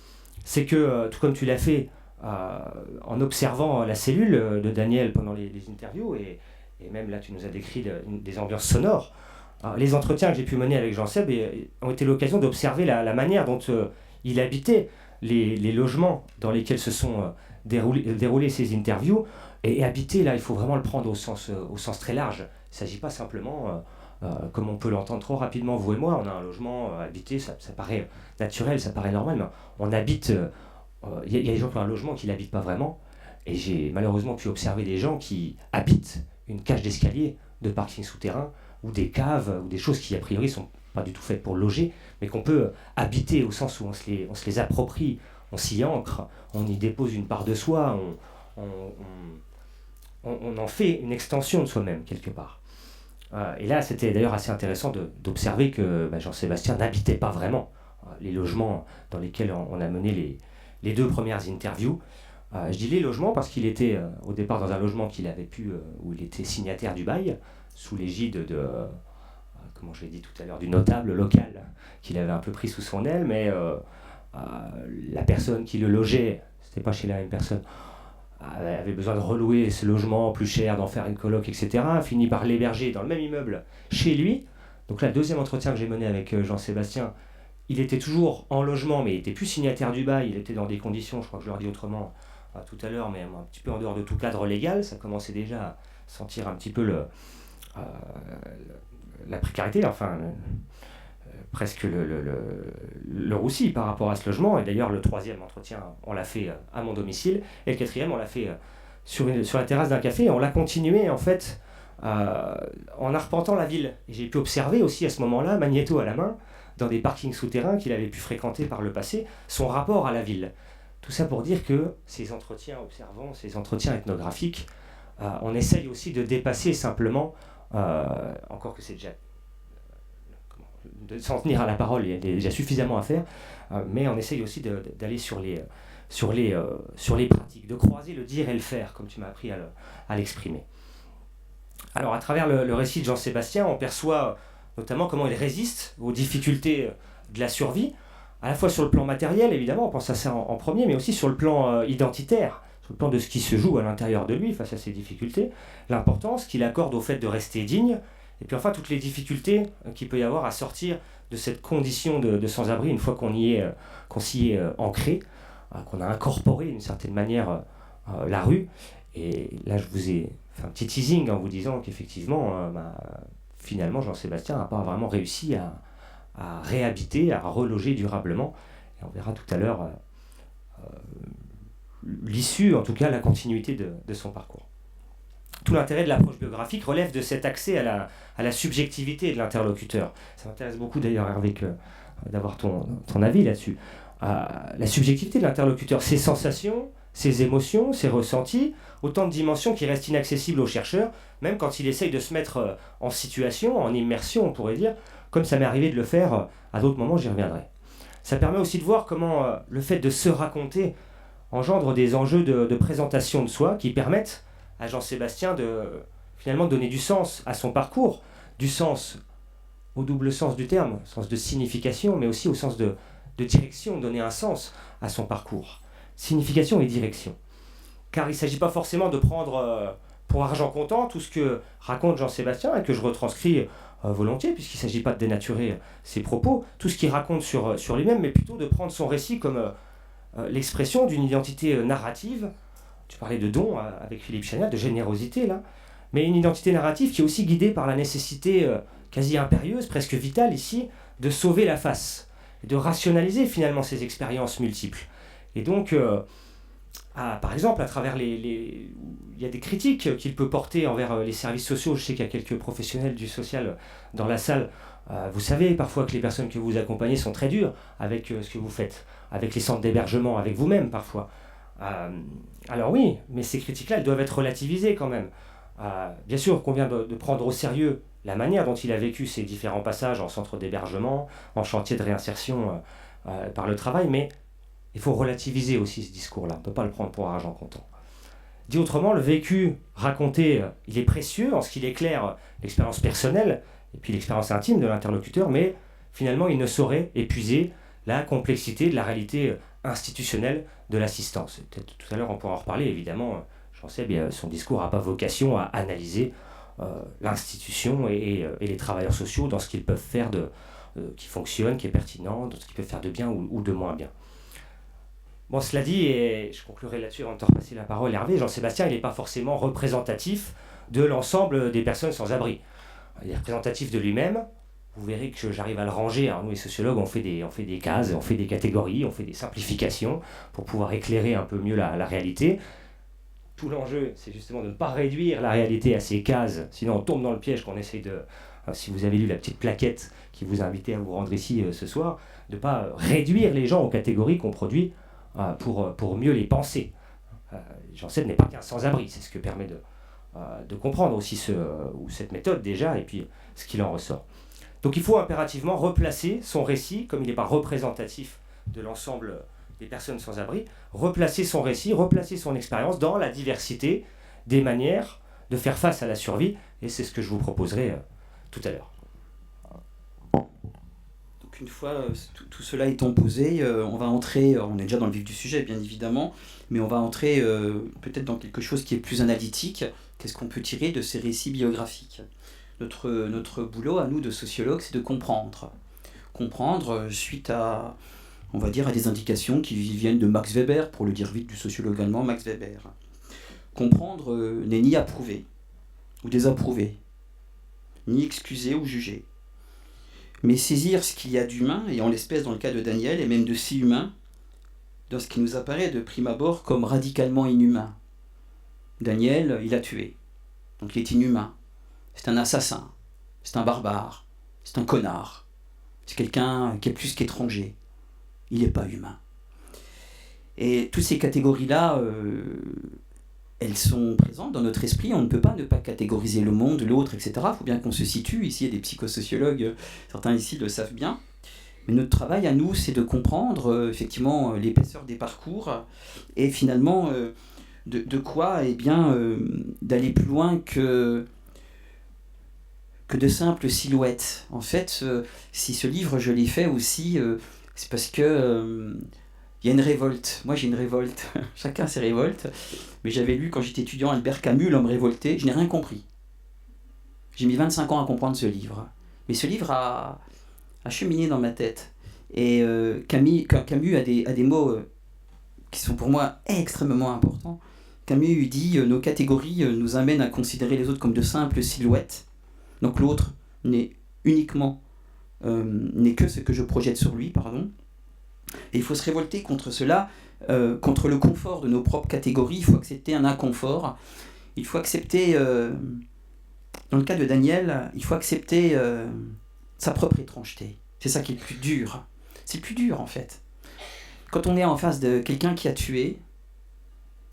c'est que, tout comme tu l'as fait en observant la cellule de Daniel pendant les interviews, et même là tu nous as décrit des ambiances sonores, les entretiens que j'ai pu mener avec Jean-Seb ont été l'occasion d'observer la manière dont il habitait les logements dans lesquels se sont déroulées ces interviews. Et habiter, là, il faut vraiment le prendre au sens très large. Il ne s'agit pas simplement, comme on peut l'entendre trop rapidement, vous et moi, on a un logement habité, ça paraît naturel, ça paraît normal, mais on habite... Il y a des gens qui ont un logement qui n'habitent pas vraiment, et j'ai malheureusement pu observer des gens qui habitent une cage d'escalier de parking souterrain, ou des caves, ou des choses qui a priori sont pas du tout faites pour loger, mais qu'on peut habiter au sens où on se les approprie, on s'y ancre, on y dépose une part de soi, on en fait une extension de soi-même quelque part. Et là, c'était d'ailleurs assez intéressant d'observer que Jean-Sébastien n'habitait pas vraiment les logements dans lesquels on a mené les 2 premières interviews. Je dis les logements parce qu'il était au départ dans un logement où il était signataire du bail, sous l'égide comment je l'ai dit tout à l'heure, du notable local qu'il avait un peu pris sous son aile, mais la personne qui le logeait, c'était pas chez la même personne, avait besoin de relouer ce logement plus cher, d'en faire une coloc, etc. A fini par l'héberger dans le même immeuble chez lui. Donc là, le deuxième entretien que j'ai mené avec Jean-Sébastien, il était toujours en logement, mais il n'était plus signataire du bail, il était dans des conditions, je crois que je leur dis autrement tout à l'heure, mais un petit peu en dehors de tout cadre légal. Ça commençait déjà à sentir un petit peu la précarité, enfin presque le roussi par rapport à ce logement. Et d'ailleurs, le 3e entretien, on l'a fait à mon domicile, et le 4e, on l'a fait sur la terrasse d'un café. Et on l'a continué en fait en arpentant la ville. Et j'ai pu observer aussi à ce moment-là, magnéto à la main, dans des parkings souterrains qu'il avait pu fréquenter par le passé, son rapport à la ville. Tout ça pour dire que ces entretiens observants, ces entretiens ethnographiques, on essaye aussi de dépasser simplement, encore que c'est déjà... de s'en tenir à la parole, il y a déjà suffisamment à faire, mais on essaye aussi d'aller sur les pratiques, de croiser le dire et le faire, comme tu m'as appris à l'exprimer. Alors, à travers le récit de Jean-Sébastien, on perçoit notamment comment il résiste aux difficultés de la survie, à la fois sur le plan matériel, évidemment, on pense à ça en premier, mais aussi sur le plan identitaire, sur le plan de ce qui se joue à l'intérieur de lui face à ces difficultés, l'importance qu'il accorde au fait de rester digne, et puis enfin toutes les difficultés qu'il peut y avoir à sortir de cette condition de sans-abri une fois qu'on s'y est ancré, qu'on a incorporé d'une certaine manière la rue. Et là, je vous ai fait un petit teasing en vous disant qu'effectivement, finalement, Jean-Sébastien n'a pas vraiment réussi à réhabiter, à reloger durablement. Et on verra tout à l'heure l'issue, en tout cas la continuité de son parcours. Tout l'intérêt de l'approche biographique relève de cet accès à la subjectivité de l'interlocuteur. Ça m'intéresse beaucoup d'ailleurs, Hervé, d'avoir ton avis là-dessus. La subjectivité de l'interlocuteur, ses sensations, ses émotions, ses ressentis, autant de dimensions qui restent inaccessibles au chercheur, même quand il essaye de se mettre en situation, en immersion, on pourrait dire, comme ça m'est arrivé de le faire à d'autres moments, j'y reviendrai. Ça permet aussi de voir comment le fait de se raconter engendre des enjeux de présentation de soi qui permettent à Jean-Sébastien de finalement donner du sens à son parcours, du sens au double sens du terme, sens de signification, mais aussi au sens de direction, donner un sens à son parcours. Signification et direction. Car il ne s'agit pas forcément de prendre pour argent comptant tout ce que raconte Jean-Sébastien et que je retranscris volontiers, puisqu'il ne s'agit pas de dénaturer ses propos, tout ce qu'il raconte sur lui-même, mais plutôt de prendre son récit comme l'expression d'une identité narrative. Tu parlais de don avec Philippe Chagnat, de générosité là, mais une identité narrative qui est aussi guidée par la nécessité quasi impérieuse, presque vitale ici, de sauver la face, de rationaliser finalement ces expériences multiples. Et donc, par exemple, à travers il y a des critiques qu'il peut porter envers les services sociaux. Je sais qu'il y a quelques professionnels du social dans la salle. Vous savez parfois que les personnes que vous accompagnez sont très dures avec ce que vous faites, avec les centres d'hébergement, avec vous-même parfois. Alors oui, mais ces critiques-là, elles doivent être relativisées quand même. Bien sûr qu'on vient de prendre au sérieux la manière dont il a vécu ces différents passages en centre d'hébergement, en chantier de réinsertion par le travail, mais il faut relativiser aussi ce discours-là. On ne peut pas le prendre pour argent comptant. Dit autrement, le vécu raconté, il est précieux en ce qu'il éclaire l'expérience personnelle et puis l'expérience intime de l'interlocuteur, mais finalement, il ne saurait épuiser la complexité de la réalité institutionnelle de l'assistance. Peut-être tout à l'heure, on pourra en reparler, évidemment. J'en sais, bien, son discours n'a pas vocation à analyser l'institution et les travailleurs sociaux dans ce qu'ils peuvent faire qui fonctionne, qui est pertinent, dans ce qu'ils peuvent faire de bien ou de moins bien. Bon, cela dit, et je conclurai là-dessus avant de te repasser la parole, Hervé, Jean-Sébastien, il n'est pas forcément représentatif de l'ensemble des personnes sans abri. Il est représentatif de lui-même. Vous verrez que j'arrive à le ranger. Alors, nous, les sociologues, on fait des cases, on fait des catégories, on fait des simplifications pour pouvoir éclairer un peu mieux la réalité. Tout l'enjeu, c'est justement de ne pas réduire la réalité à ces cases, sinon on tombe dans le piège qu'on essaye de... Si vous avez lu la petite plaquette qui vous invitait à vous rendre ici ce soir, de ne pas réduire les gens aux catégories qu'on produit pour mieux les penser. Jean-Seb n'est pas qu'un sans-abri, c'est ce que permet de comprendre aussi cette méthode déjà, et puis ce qu'il en ressort. Donc il faut impérativement replacer son récit, comme il n'est pas représentatif de l'ensemble des personnes sans abri, replacer son récit, replacer son expérience dans la diversité des manières de faire face à la survie, et c'est ce que je vous proposerai tout à l'heure. Donc une fois tout cela étant posé, on va entrer, on est déjà dans le vif du sujet bien évidemment, mais on va entrer peut-être dans quelque chose qui est plus analytique. Qu'est-ce qu'on peut tirer de ces récits biographiques ? Notre boulot à nous de sociologues, c'est de comprendre. Comprendre suite à, on va dire, à des indications qui viennent de Max Weber, pour le dire vite, du sociologue allemand Max Weber. Comprendre n'est ni approuver ou désapprouver, ni excuser ou juger, mais saisir ce qu'il y a d'humain, et en l'espèce dans le cas de Daniel, et même de si humain, dans ce qui nous apparaît de prime abord comme radicalement inhumain. Daniel, il a tué, donc il est inhumain. C'est un assassin, c'est un barbare, c'est un connard, c'est quelqu'un qui est plus qu'étranger, il n'est pas humain. Et toutes ces catégories-là, elles sont présentes dans notre esprit, on ne peut pas ne pas catégoriser le monde, l'autre, etc. Il faut bien qu'on se situe, ici il y a des psychosociologues, certains ici le savent bien, mais notre travail à nous, c'est de comprendre effectivement l'épaisseur des parcours, et finalement de quoi, eh bien, d'aller plus loin que de simples silhouettes. En fait, si ce livre je l'ai fait aussi, c'est parce que il y a une révolte. Moi, j'ai une révolte. Chacun ses révoltes. Mais j'avais lu, quand j'étais étudiant, Albert Camus, L'homme révolté. Je n'ai rien compris. J'ai mis 25 ans à comprendre ce livre. Mais ce livre a cheminé dans ma tête. Et Camus a des mots qui sont pour moi extrêmement importants. Camus dit nos catégories nous amènent à considérer les autres comme de simples silhouettes. Donc l'autre n'est que ce que je projette sur lui, pardon. Et il faut se révolter contre cela, contre le confort de nos propres catégories. Il faut accepter un inconfort. Il faut accepter, dans le cas de Daniel, il faut accepter sa propre étrangeté. C'est ça qui est le plus dur. C'est le plus dur en fait. Quand on est en face de quelqu'un qui a tué,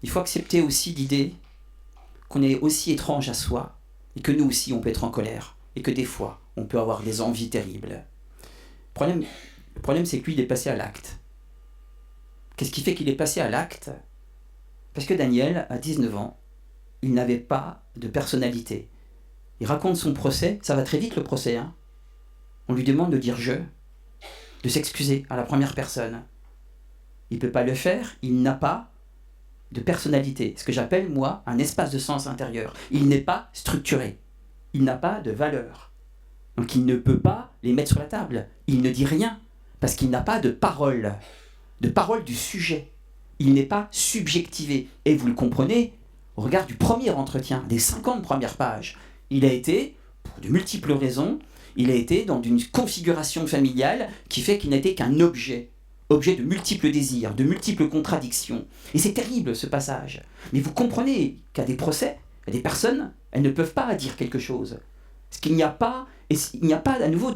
il faut accepter aussi l'idée qu'on est aussi étrange à soi et que nous aussi on peut être en colère et que des fois on peut avoir des envies terribles. Le problème c'est que lui il est passé à l'acte. Qu'est-ce qui fait qu'il est passé à l'acte ? Parce que Daniel, à 19 ans, il n'avait pas de personnalité. Il raconte son procès, ça va très vite le procès, hein. On lui demande de dire « je », de s'excuser à la première personne. Il ne peut pas le faire, il n'a pas de personnalité, ce que j'appelle, moi, un espace de sens intérieur. Il n'est pas structuré, il n'a pas de valeur. Donc il ne peut pas les mettre sur la table. Il ne dit rien, parce qu'il n'a pas de parole du sujet. Il n'est pas subjectivé. Et vous le comprenez, au regard du premier entretien, des 50 premières pages, il a été, pour de multiples raisons, il a été dans une configuration familiale qui fait qu'il n'était qu'un objet de multiples désirs, de multiples contradictions. Et c'est terrible ce passage. Mais vous comprenez qu'à des procès, il y a des personnes, elles ne peuvent pas dire quelque chose. Parce qu'il n'y a pas, à nouveau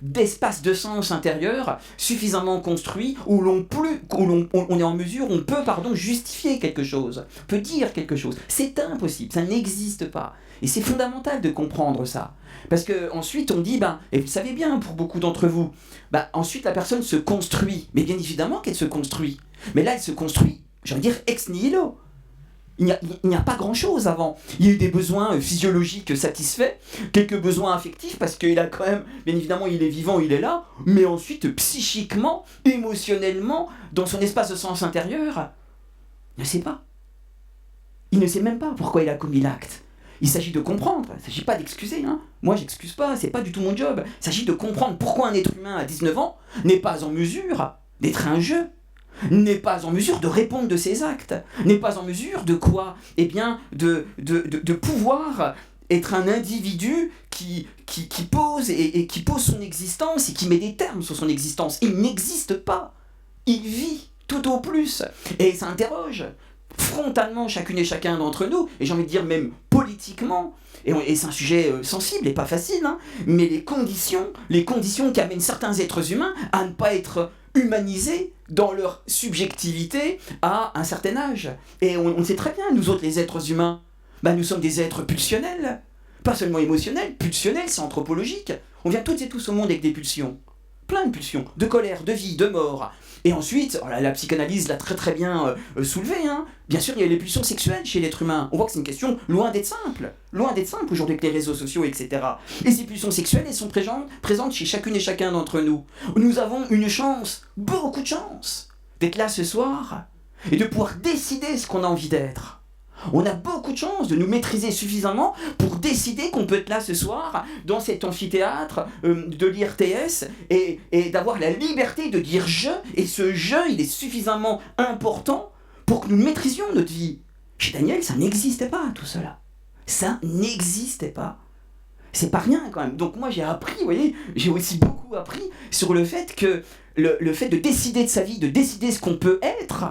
d'espace de sens intérieur suffisamment construit où on est en mesure, on peut justifier quelque chose, peut dire quelque chose. C'est impossible, ça n'existe pas. Et c'est fondamental de comprendre ça. Parce qu'ensuite on dit, et vous le savez bien pour beaucoup d'entre vous, ensuite la personne se construit. Mais bien évidemment qu'elle se construit. Mais là elle se construit, j'ai envie de dire ex nihilo. Il n'y a pas grand-chose avant. Il y a eu des besoins physiologiques satisfaits, quelques besoins affectifs, parce qu'il a quand même, bien évidemment, il est vivant, il est là, mais ensuite, psychiquement, émotionnellement, dans son espace de sens intérieur, il ne sait pas. Il ne sait même pas pourquoi il a commis l'acte. Il s'agit de comprendre, il ne s'agit pas d'excuser. Moi, j'excuse pas, c'est pas du tout mon job. Il s'agit de comprendre pourquoi un être humain à 19 ans n'est pas en mesure d'être un jeu, n'est pas en mesure de répondre de ses actes, n'est pas en mesure de quoi ? Eh bien, de pouvoir être un individu qui pose et qui pose son existence et qui met des termes sur son existence. Il n'existe pas. Il vit tout au plus. Et ça interroge frontalement chacune et chacun d'entre nous, et j'ai envie de dire même politiquement, et c'est un sujet sensible et pas facile, mais les conditions qui amènent certains êtres humains à ne pas être humanisés dans leur subjectivité à un certain âge. Et on sait très bien, nous autres les êtres humains, nous sommes des êtres pulsionnels, pas seulement émotionnels, pulsionnels, c'est anthropologique. On vient toutes et tous au monde avec des pulsions, plein de pulsions, de colère, de vie, de mort. Et ensuite, la psychanalyse l'a très très bien soulevé, bien sûr il y a les pulsions sexuelles chez l'être humain. On voit que c'est une question loin d'être simple aujourd'hui avec les réseaux sociaux, etc. Et ces pulsions sexuelles, elles sont présentes chez chacune et chacun d'entre nous. Nous avons une chance, beaucoup de chance, d'être là ce soir et de pouvoir décider ce qu'on a envie d'être. On a beaucoup de chance de nous maîtriser suffisamment pour décider qu'on peut être là ce soir dans cet amphithéâtre de l'IRTS et d'avoir la liberté de dire « je ». Et ce « je », il est suffisamment important pour que nous maîtrisions notre vie. Chez Daniel, ça n'existait pas tout cela. Ça n'existait pas. C'est pas rien quand même. Donc moi j'ai appris, vous voyez, j'ai aussi beaucoup appris sur le fait que le fait de décider de sa vie, de décider ce qu'on peut être,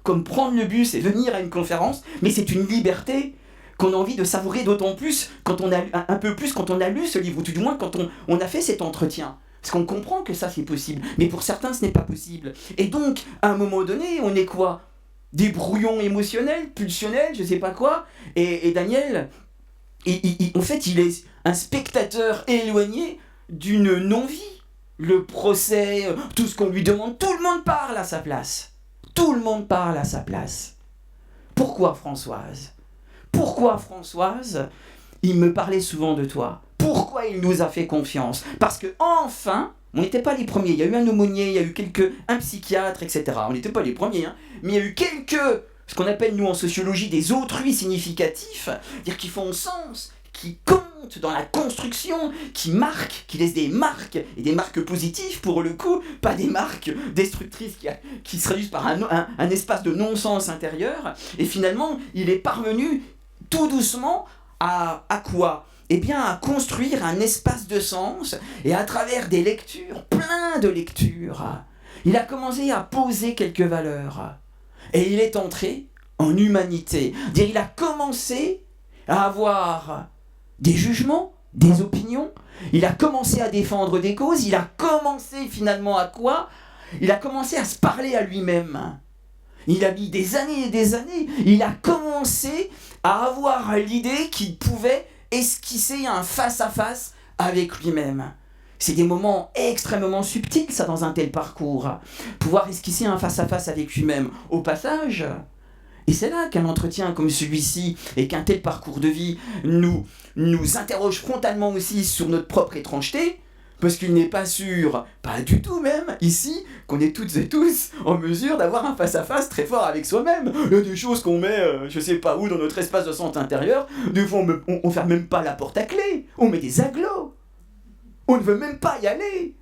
comme prendre le bus et venir à une conférence, mais c'est une liberté qu'on a envie de savourer d'autant plus quand on a un peu plus quand on a lu ce livre, ou tout du moins quand on a fait cet entretien. Parce qu'on comprend que ça c'est possible, mais pour certains ce n'est pas possible. Et donc, à un moment donné, on est quoi ? Des brouillons émotionnels, pulsionnels, je sais pas quoi. Et Daniel, en fait, il est un spectateur éloigné d'une non-vie. Le procès, tout ce qu'on lui demande, tout le monde parle à sa place. Tout le monde parle à sa place. Pourquoi Françoise ? Pourquoi Françoise ? Il me parlait souvent de toi. Pourquoi il nous a fait confiance ? Parce que enfin, On n'était pas les premiers. Il y a eu un aumônier, il y a eu un psychiatre, etc. On n'était pas les premiers, hein. Mais il y a eu ce qu'on appelle nous en sociologie des autrui significatifs, c'est-à-dire qui font sens, qui comptent dans la construction, qui marquent, qui laissent des marques, et des marques positives pour le coup, pas des marques destructrices qui se réduisent par un espace de non-sens intérieur. Et finalement, il est parvenu tout doucement à quoi ? Eh bien, à construire un espace de sens, et à travers des lectures, plein de lectures, il a commencé à poser quelques valeurs. Et il est entré en humanité. C'est-à-dire, il a commencé à avoir des jugements, des opinions. Il a commencé à défendre des causes. Il a commencé finalement à quoi ? Il a commencé à se parler à lui-même. Il a mis des années et des années. Il a commencé à avoir l'idée qu'il pouvait esquisser un face-à-face avec lui-même. C'est des moments extrêmement subtils, ça, dans un tel parcours. Pouvoir esquisser un face-à-face avec lui-même. Au passage, et c'est là qu'un entretien comme celui-ci et qu'un tel parcours de vie nous interroge frontalement aussi sur notre propre étrangeté, parce qu'il n'est pas sûr, pas du tout même, ici, qu'on est toutes et tous en mesure d'avoir un face-à-face très fort avec soi-même. Il y a des choses qu'on met, je sais pas où, dans notre espace de santé intérieur. Des fois, on ferme même pas la porte à clé. On met des agglos. On ne veut même pas y aller.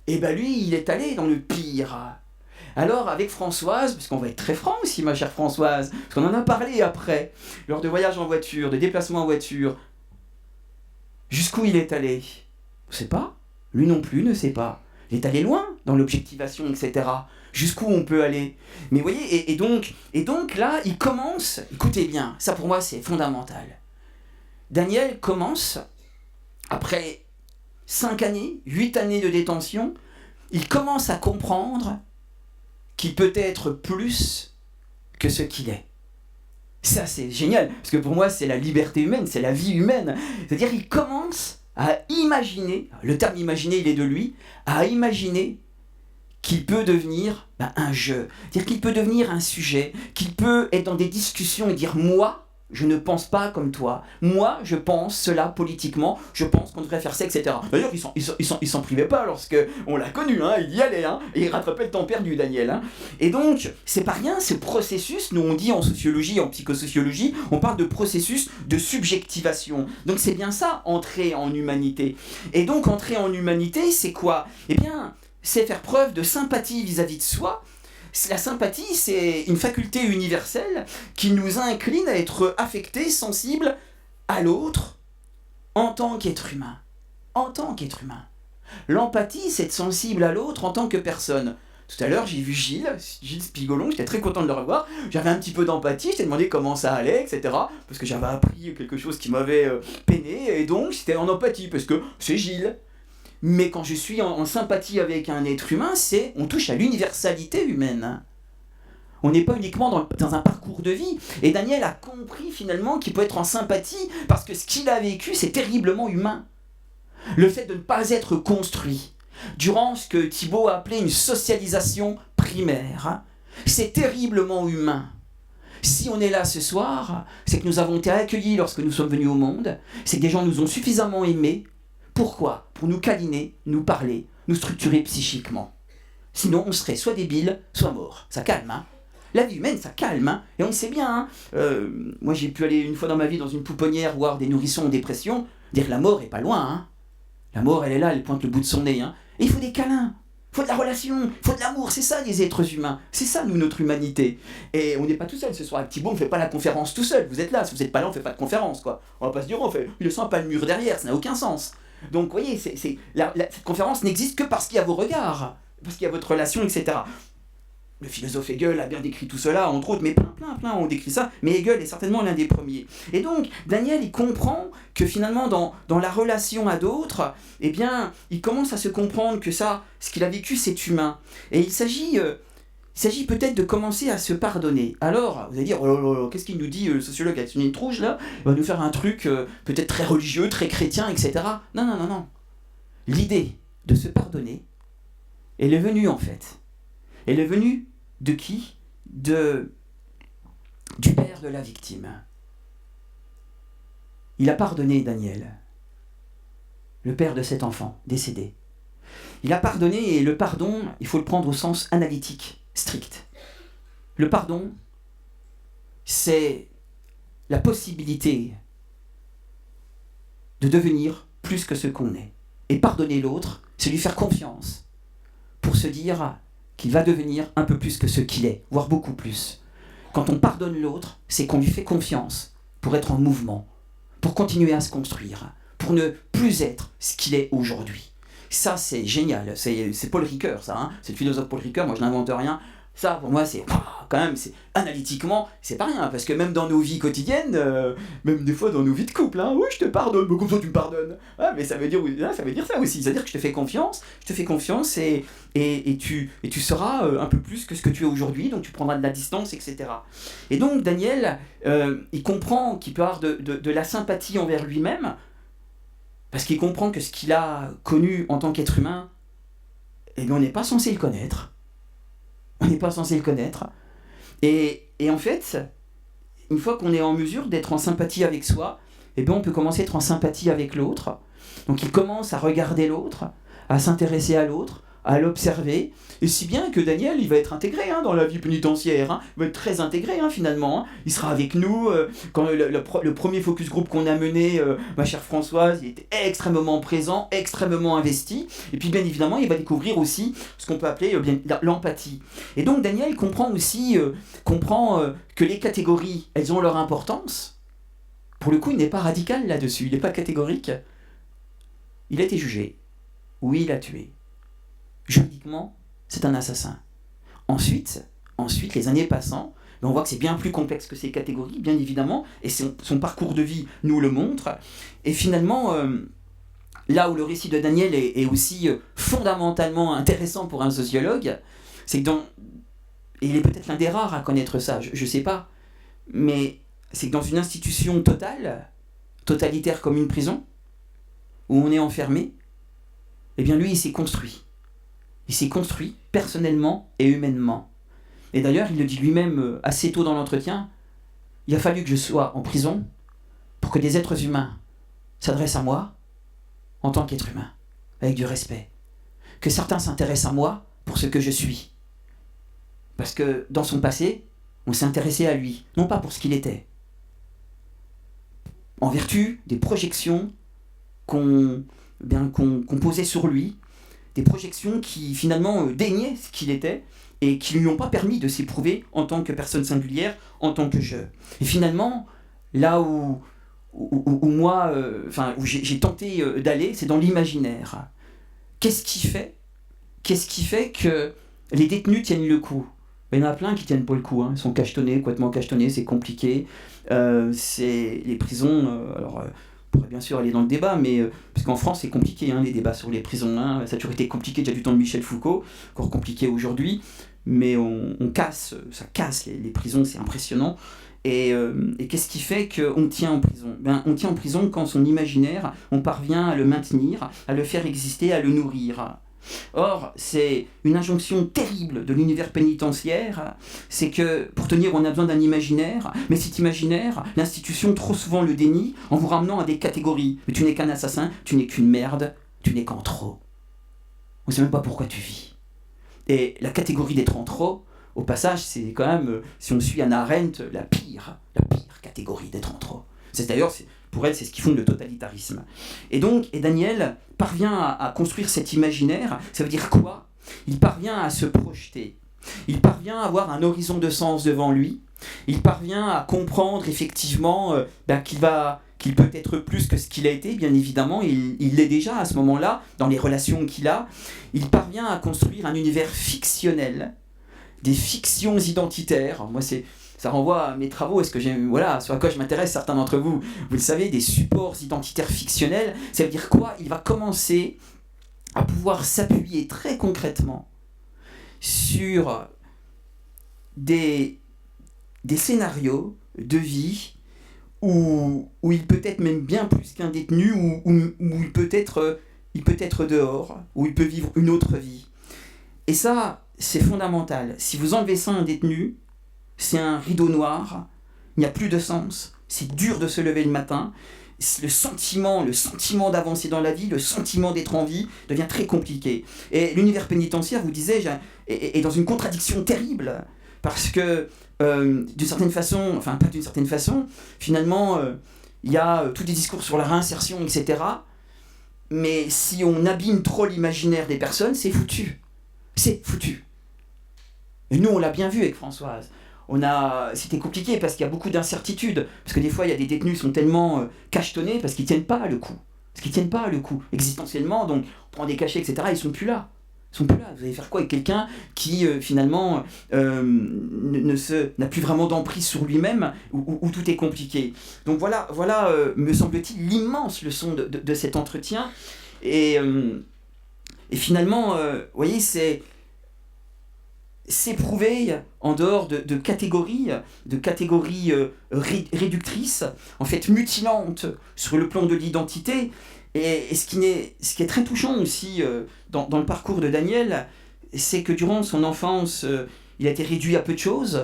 Et ben lui, il est allé dans le pire. Alors, avec Françoise, parce qu'on va être très franc aussi, ma chère Françoise, parce qu'on en a parlé après, lors de voyages en voiture, de déplacements en voiture, jusqu'où il est allé ? On ne sait pas. Lui non plus ne sait pas. Il est allé loin dans l'objectivation, etc. Jusqu'où on peut aller. Mais vous voyez, et donc là, il commence, écoutez bien, ça pour moi c'est fondamental. Daniel commence, après 5 années, 8 années de détention, il commence à comprendre qu'il peut être plus que ce qu'il est. Ça c'est génial, parce que pour moi c'est la liberté humaine, c'est la vie humaine. C'est-à-dire il commence à imaginer, le terme imaginer il est de lui, à imaginer qu'il peut devenir un jeu, c'est-à-dire qu'il peut devenir un sujet, qu'il peut être dans des discussions et dire moi, je ne pense pas comme toi. Moi, je pense cela politiquement. Je pense qu'on devrait faire ça, etc. D'ailleurs, il s'en privait pas lorsque on l'a connu. Hein, il y allait, hein, et il rattrapait le temps perdu, Daniel. Hein. Et donc, c'est pas rien, ce processus. Nous, on dit en sociologie, en psychosociologie, on parle de processus de subjectivation. Donc, c'est bien ça, entrer en humanité. Et donc, entrer en humanité, c'est quoi ? Eh bien, c'est faire preuve de sympathie vis-à-vis de soi. La sympathie, c'est une faculté universelle qui nous incline à être affectés, sensibles à l'autre en tant qu'être humain. En tant qu'être humain. L'empathie, c'est être sensible à l'autre en tant que personne. Tout à l'heure, j'ai vu Gilles Spigolon, j'étais très content de le revoir. J'avais un petit peu d'empathie, je t'ai demandé comment ça allait, etc. Parce que j'avais appris quelque chose qui m'avait peiné, et donc j'étais en empathie, parce que c'est Gilles. Mais quand je suis en sympathie avec un être humain, on touche à l'universalité humaine. On n'est pas uniquement dans un parcours de vie. Et Daniel a compris finalement qu'il peut être en sympathie parce que ce qu'il a vécu, c'est terriblement humain. Le fait de ne pas être construit, durant ce que Thibaut a appelé une socialisation primaire, c'est terriblement humain. Si on est là ce soir, c'est que nous avons été accueillis lorsque nous sommes venus au monde, c'est que des gens nous ont suffisamment aimés. Pourquoi ? Pour nous câliner, nous parler, nous structurer psychiquement. Sinon, on serait soit débile, soit mort. Ça calme, hein ? La vie humaine, ça calme, hein ? Et on le sait bien, hein ? Moi, j'ai pu aller une fois dans ma vie dans une pouponnière voir des nourrissons en dépression, dire la mort est pas loin, hein ? La mort, elle est là, elle pointe le bout de son nez, hein ? Et il faut des câlins, il faut de la relation, il faut de l'amour, c'est ça les êtres humains, c'est ça nous, notre humanité. Et on n'est pas tout seul ce soir, avec Thibaut, on ne fait pas la conférence tout seul, vous êtes là, si vous n'êtes pas là, on ne fait pas de conférence, quoi. On va pas se dire, il ne sent pas le mur derrière, ça n'a aucun sens. Donc, vous voyez, cette conférence n'existe que parce qu'il y a vos regards, parce qu'il y a votre relation, etc. Le philosophe Hegel a bien décrit tout cela, entre autres, mais plein ont décrit ça, mais Hegel est certainement l'un des premiers. Et donc, Daniel, il comprend que finalement, dans la relation à d'autres, eh bien, il commence à se comprendre que ça, ce qu'il a vécu, c'est humain. Et il s'agit peut-être de commencer à se pardonner. Alors, vous allez dire, oh, qu'est-ce qu'il nous dit, le sociologue avec son ligne rouge, là ? Il va nous faire un truc peut-être très religieux, très chrétien, etc. Non. L'idée de se pardonner, elle est venue, en fait. Elle est venue de qui ? Du père de la victime. Il a pardonné Daniel, le père de cet enfant décédé. Il a pardonné, et le pardon, il faut le prendre au sens analytique, strict. Le pardon, c'est la possibilité de devenir plus que ce qu'on est. Et pardonner l'autre, c'est lui faire confiance pour se dire qu'il va devenir un peu plus que ce qu'il est, voire beaucoup plus. Quand on pardonne l'autre, c'est qu'on lui fait confiance pour être en mouvement, pour continuer à se construire, pour ne plus être ce qu'il est aujourd'hui. Ça, c'est génial. C'est Paul Ricoeur, ça. Hein, c'est le philosophe Paul Ricoeur. Moi, je n'invente rien. Ça, pour moi, c'est quand même, analytiquement, c'est pas rien. Parce que même dans nos vies quotidiennes, même des fois dans nos vies de couple, hein, oui, je te pardonne, mais comme ça tu me pardonnes. Ah, mais ça veut dire ça aussi. C'est-à-dire que je te fais confiance et tu seras un peu plus que ce que tu es aujourd'hui, donc tu prendras de la distance, etc. Et donc, Daniel, il comprend qu'il peut avoir de la sympathie envers lui-même, parce qu'il comprend que ce qu'il a connu en tant qu'être humain, eh bien, on n'est pas censé le connaître. On n'est pas censé le connaître. Et en fait, une fois qu'on est en mesure d'être en sympathie avec soi, eh bien, on peut commencer à être en sympathie avec l'autre. Donc il commence à regarder l'autre, à s'intéresser à l'autre, à l'observer, et si bien que Daniel, il va être intégré dans la vie pénitentiaire, hein. Il va être très intégré finalement, hein. Il sera avec nous, quand le premier focus group qu'on a mené, ma chère Françoise, il était extrêmement présent, extrêmement investi, et puis bien évidemment, il va découvrir aussi ce qu'on peut appeler l'empathie. Et donc Daniel comprend aussi que les catégories, elles ont leur importance. Pour le coup, il n'est pas radical là-dessus, il n'est pas catégorique. Il a été jugé. Oui, il a tué. Juridiquement, c'est un assassin. Ensuite, les années passant, on voit que c'est bien plus complexe que ces catégories, bien évidemment, et son parcours de vie nous le montre. Et finalement, là où le récit de Daniel est aussi fondamentalement intéressant pour un sociologue, c'est que et il est peut-être l'un des rares à connaître ça, je ne sais pas, mais c'est que dans une institution totalitaire comme une prison, où on est enfermé, eh bien lui, il s'est construit. Il s'est construit personnellement et humainement. Et d'ailleurs, il le dit lui-même assez tôt dans l'entretien, il a fallu que je sois en prison pour que des êtres humains s'adressent à moi en tant qu'être humain, avec du respect. Que certains s'intéressent à moi pour ce que je suis. Parce que dans son passé, on s'est intéressé à lui, non pas pour ce qu'il était, en vertu des projections qu'on posait sur lui, des projections qui finalement déniaient ce qu'il était et qui ne lui ont pas permis de s'éprouver en tant que personne singulière, en tant que je. Et finalement, là où moi, où j'ai tenté d'aller, c'est dans l'imaginaire. Qu'est-ce qui fait que les détenus tiennent le coup? Il y en a plein qui tiennent pas le coup, hein. Ils sont cachetonnés, complètement cachetonnés, c'est compliqué. C'est les prisons, on pourrait bien sûr aller dans le débat, mais parce qu'en France c'est compliqué, hein, les débats sur les prisons, hein. Ça a toujours été compliqué déjà du temps de Michel Foucault, encore compliqué aujourd'hui, mais ça casse les prisons, c'est impressionnant. Et qu'est-ce qui fait qu'on tient en prison? On tient en prison quand son imaginaire, on parvient à le maintenir, à le faire exister, à le nourrir. Or, c'est une injonction terrible de l'univers pénitentiaire, c'est que pour tenir, on a besoin d'un imaginaire, mais cet imaginaire, l'institution trop souvent le dénie en vous ramenant à des catégories. Mais tu n'es qu'un assassin, tu n'es qu'une merde, tu n'es qu'en trop. On ne sait même pas pourquoi tu vis. Et la catégorie d'être en trop, au passage, c'est quand même, si on suit Hannah Arendt, la pire catégorie d'être en trop. D'ailleurs, pour elle, c'est ce qui fonde le totalitarisme. Et Daniel parvient à construire cet imaginaire. Ça veut dire quoi? Il parvient à se projeter. Il parvient à avoir un horizon de sens devant lui. Il parvient à comprendre effectivement qu'il peut être plus que ce qu'il a été, bien évidemment. Il l'est déjà à ce moment-là, dans les relations qu'il a. Il parvient à construire un univers fictionnel, des fictions identitaires. Moi, ça renvoie à mes travaux, sur à quoi je m'intéresse, certains d'entre vous, vous le savez, des supports identitaires fictionnels. Ça veut dire quoi? Il va commencer à pouvoir s'appuyer très concrètement sur des scénarios de vie où il peut être même bien plus qu'un détenu, où il peut être dehors, où il peut vivre une autre vie. Et ça, c'est fondamental. Si vous enlevez ça à un détenu, c'est un rideau noir, il n'y a plus de sens, c'est dur de se lever le matin, le sentiment d'avancer dans la vie, le sentiment d'être en vie devient très compliqué. Et l'univers pénitentiaire, vous disais-je, est dans une contradiction terrible, parce que d'une certaine façon, enfin pas d'une certaine façon, finalement, il y a tous des discours sur la réinsertion, etc. Mais si on abîme trop l'imaginaire des personnes, c'est foutu. C'est foutu. Et nous, on l'a bien vu avec Françoise. C'était compliqué parce qu'il y a beaucoup d'incertitudes. Parce que des fois, il y a des détenus qui sont tellement cachetonnés parce qu'ils ne tiennent pas le coup. Parce qu'ils ne tiennent pas le coup. Existentiellement, donc on prend des cachets, etc. Ils ne sont plus là. Ils sont plus là. Vous allez faire quoi avec quelqu'un qui, finalement, n'a plus vraiment d'emprise sur lui-même, où tout est compliqué. Donc voilà, me semble-t-il, l'immense leçon de cet entretien. Et finalement, vous voyez, c'est prouvé en dehors de catégories réductrices, en fait mutilantes sur le plan de l'identité. Et ce qui est très touchant aussi dans le parcours de Daniel, c'est que durant son enfance, il a été réduit à peu de choses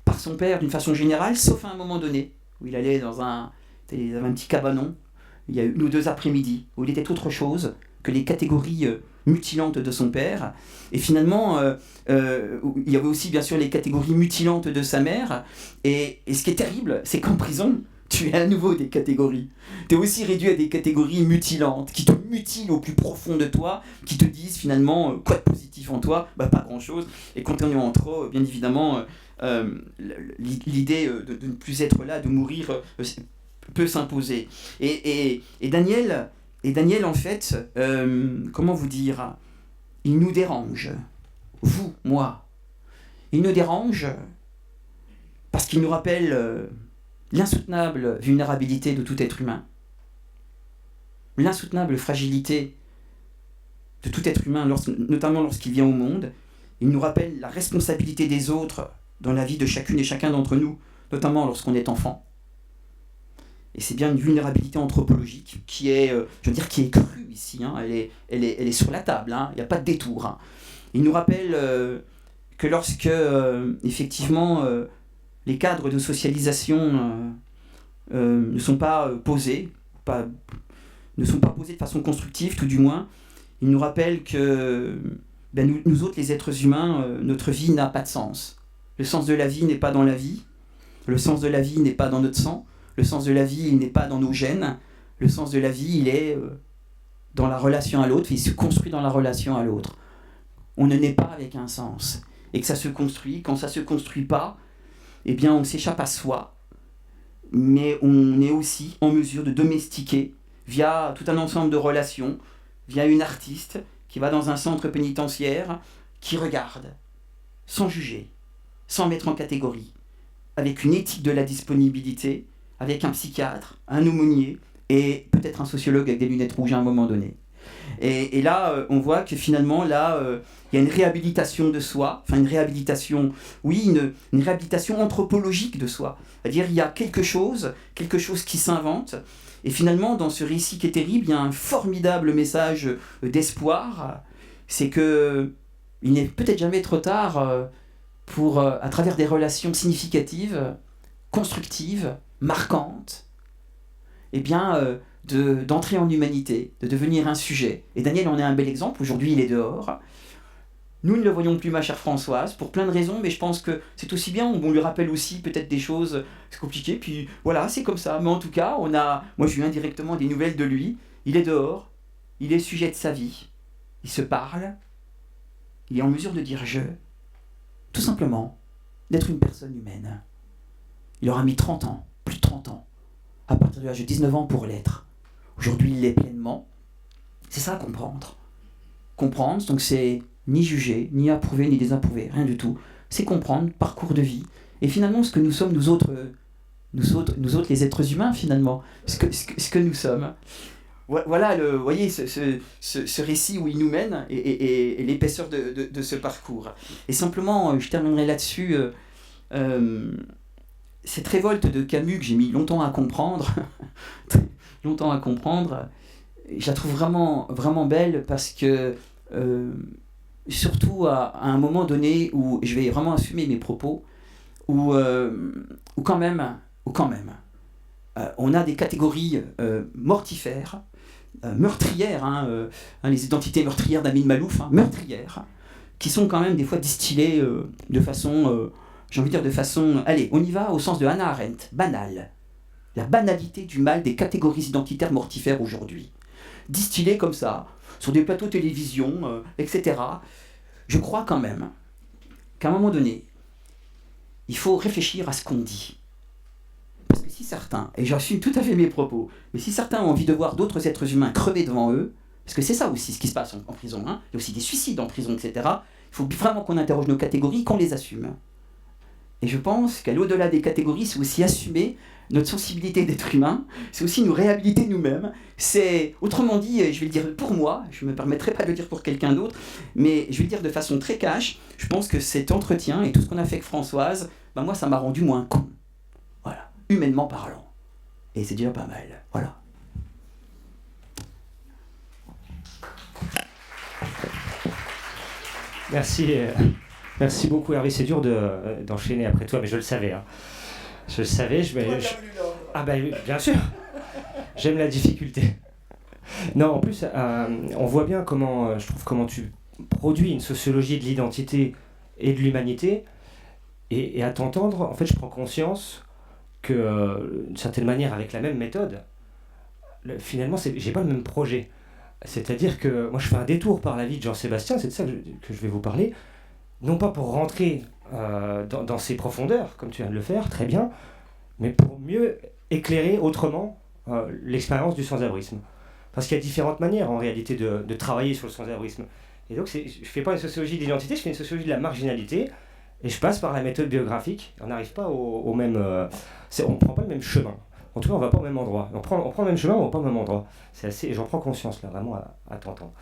par son père d'une façon générale, sauf à un moment donné, où il allait dans un petit cabanon, il y a 1 ou 2 après-midi, où il était autre chose que les catégories mutilantes de son père. Et finalement, il y avait aussi bien sûr les catégories mutilantes de sa mère. Et ce qui est terrible, c'est qu'en prison, tu es à nouveau des catégories. Tu es aussi réduit à des catégories mutilantes, qui te mutilent au plus profond de toi, qui te disent finalement quoi de positif en toi, pas grand-chose. Et quand on est en trop, bien évidemment, l'idée de ne plus être là, de mourir, peut s'imposer. Et Daniel, en fait, comment vous dire, il nous dérange. Vous, moi. Il nous dérange parce qu'il nous rappelle l'insoutenable vulnérabilité de tout être humain. L'insoutenable fragilité de tout être humain, notamment lorsqu'il vient au monde. Il nous rappelle la responsabilité des autres dans la vie de chacune et chacun d'entre nous, notamment lorsqu'on est enfant. Et c'est bien une vulnérabilité anthropologique qui est crue ici. Hein. Elle est sur la table. Hein. Il n'y a pas de détour. Hein. Il nous rappelle que lorsque, effectivement, les cadres de socialisation ne sont pas posés, de façon constructive, tout du moins, il nous rappelle que nous autres, les êtres humains, notre vie n'a pas de sens. Le sens de la vie n'est pas dans la vie. Le sens de la vie n'est pas dans notre sang. Le sens de la vie, il n'est pas dans nos gènes. Le sens de la vie, il est dans la relation à l'autre. Il se construit dans la relation à l'autre. On ne naît pas avec un sens. Et que ça se construit. Quand ça ne se construit pas, eh bien, on s'échappe à soi. Mais on est aussi en mesure de domestiquer, via tout un ensemble de relations, via une artiste qui va dans un centre pénitentiaire, qui regarde, sans juger, sans mettre en catégorie, avec une éthique de la disponibilité, avec un psychiatre, un aumônier et peut-être un sociologue avec des lunettes rouges à un moment donné. Et là, on voit que finalement, là, il y a une réhabilitation de soi, enfin une réhabilitation, oui, une réhabilitation anthropologique de soi. C'est-à-dire, il y a quelque chose qui s'invente. Et finalement, dans ce récit qui est terrible, il y a un formidable message d'espoir. C'est que il n'est peut-être jamais trop tard pour, à travers des relations significatives, constructives, marquantes, eh bien, d'entrer en humanité, de devenir un sujet. Et Daniel en est un bel exemple. Aujourd'hui, il est dehors. Nous ne le voyons plus, ma chère Françoise, pour plein de raisons, mais je pense que c'est aussi bien. On lui rappelle aussi peut-être des choses, c'est compliqué, puis voilà, c'est comme ça. Mais en tout cas, moi je viens directement des nouvelles de lui. Il est dehors, il est sujet de sa vie, il se parle, il est en mesure de dire je, tout simplement, d'être une personne humaine. Il aura mis 30 ans, plus de 30 ans, à partir de l'âge de 19 ans pour l'être. Aujourd'hui, il l'est pleinement. C'est ça, comprendre. Comprendre, donc c'est ni juger, ni approuver, ni désapprouver, rien du tout. C'est comprendre, parcours de vie. Et finalement, ce que nous sommes, nous autres les êtres humains, finalement, ce que nous sommes. Voilà, vous voyez, ce récit où il nous mène et l'épaisseur de ce parcours. Et simplement, je terminerai là-dessus, cette révolte de Camus que j'ai mis longtemps à comprendre, je la trouve vraiment, vraiment belle parce que, surtout à un moment donné où je vais vraiment assumer mes propos, où quand même, On a des catégories mortifères, meurtrières, les identités meurtrières d'Amin Malouf, meurtrières, qui sont quand même des fois distillées de façon, j'ai envie de dire de façon, allez, on y va au sens de Hannah Arendt, banale. La banalité du mal des catégories identitaires mortifères aujourd'hui. Distillées comme ça, sur des plateaux de télévision, etc. Je crois quand même qu'à un moment donné, il faut réfléchir à ce qu'on dit. Parce que si certains, et j'assume tout à fait mes propos, mais si certains ont envie de voir d'autres êtres humains crever devant eux, parce que c'est ça aussi ce qui se passe en prison, il y a aussi des suicides en prison, etc., il faut vraiment qu'on interroge nos catégories, qu'on les assume. Et je pense qu'au-delà des catégories, c'est aussi assumer notre sensibilité d'être humain, c'est aussi nous réhabiliter nous-mêmes. C'est, autrement dit, je vais le dire pour moi, je ne me permettrai pas de le dire pour quelqu'un d'autre, mais je vais le dire de façon très cash, je pense que cet entretien et tout ce qu'on a fait avec Françoise, moi ça m'a rendu moins con. Voilà, humainement parlant. Et c'est déjà pas mal. Voilà. Merci beaucoup Hervé, c'est dur d'enchaîner après toi, mais je le savais. Je le savais, Ah bien sûr. J'aime la difficulté. Non, en plus, on voit bien comment tu produis une sociologie de l'identité et de l'humanité. Et à t'entendre, en fait, je prends conscience que, d'une certaine manière, avec la même méthode, finalement, j'ai pas le même projet. C'est-à-dire que moi, je fais un détour par la vie de Jean-Sébastien, c'est de ça que je vais vous parler. Non pas pour rentrer dans ses profondeurs, comme tu viens de le faire, très bien, mais pour mieux éclairer autrement l'expérience du sans-abrisme. Parce qu'il y a différentes manières, en réalité, de travailler sur le sans-abrisme. Et donc, je ne fais pas une sociologie de l'identité, je fais une sociologie de la marginalité, et je passe par la méthode biographique. On n'arrive pas au même... on ne prend pas le même chemin. En tout cas, on ne va pas au même endroit. On prend le même chemin, mais on ne va pas au même endroit. J'en prends conscience, là, vraiment, à t'entendre.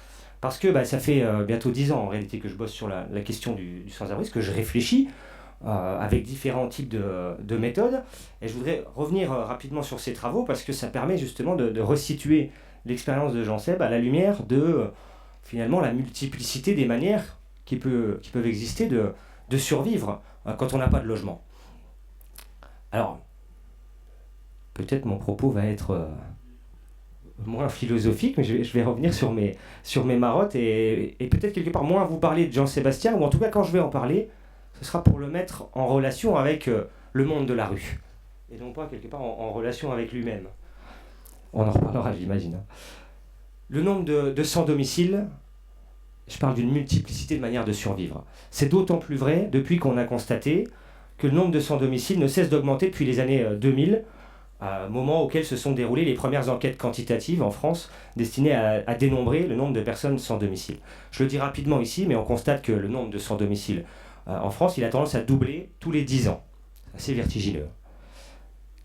Parce que ça fait bientôt 10 ans, en réalité, que je bosse sur la question du sans-abrisme, que je réfléchis avec différents types de méthodes. Et je voudrais revenir rapidement sur ces travaux, parce que ça permet justement de resituer l'expérience de Jean-Seb à la lumière de, finalement, la multiplicité des manières qui peuvent exister de survivre quand on n'a pas de logement. Alors, peut-être mon propos va être moins philosophique, mais je vais revenir sur mes marottes et peut-être quelque part moins vous parler de Jean-Sébastien, ou en tout cas quand je vais en parler, ce sera pour le mettre en relation avec le monde de la rue, et non pas quelque part en relation avec lui-même. On en reparlera, j'imagine. Le nombre de sans-domicile, je parle d'une multiplicité de manières de survivre. C'est d'autant plus vrai depuis qu'on a constaté que le nombre de sans-domicile ne cesse d'augmenter depuis les années 2000, moment auquel se sont déroulées les premières enquêtes quantitatives en France destinées à dénombrer le nombre de personnes sans domicile. Je le dis rapidement ici, mais on constate que le nombre de sans domicile en France, il a tendance à doubler tous les 10 ans. C'est assez vertigineux.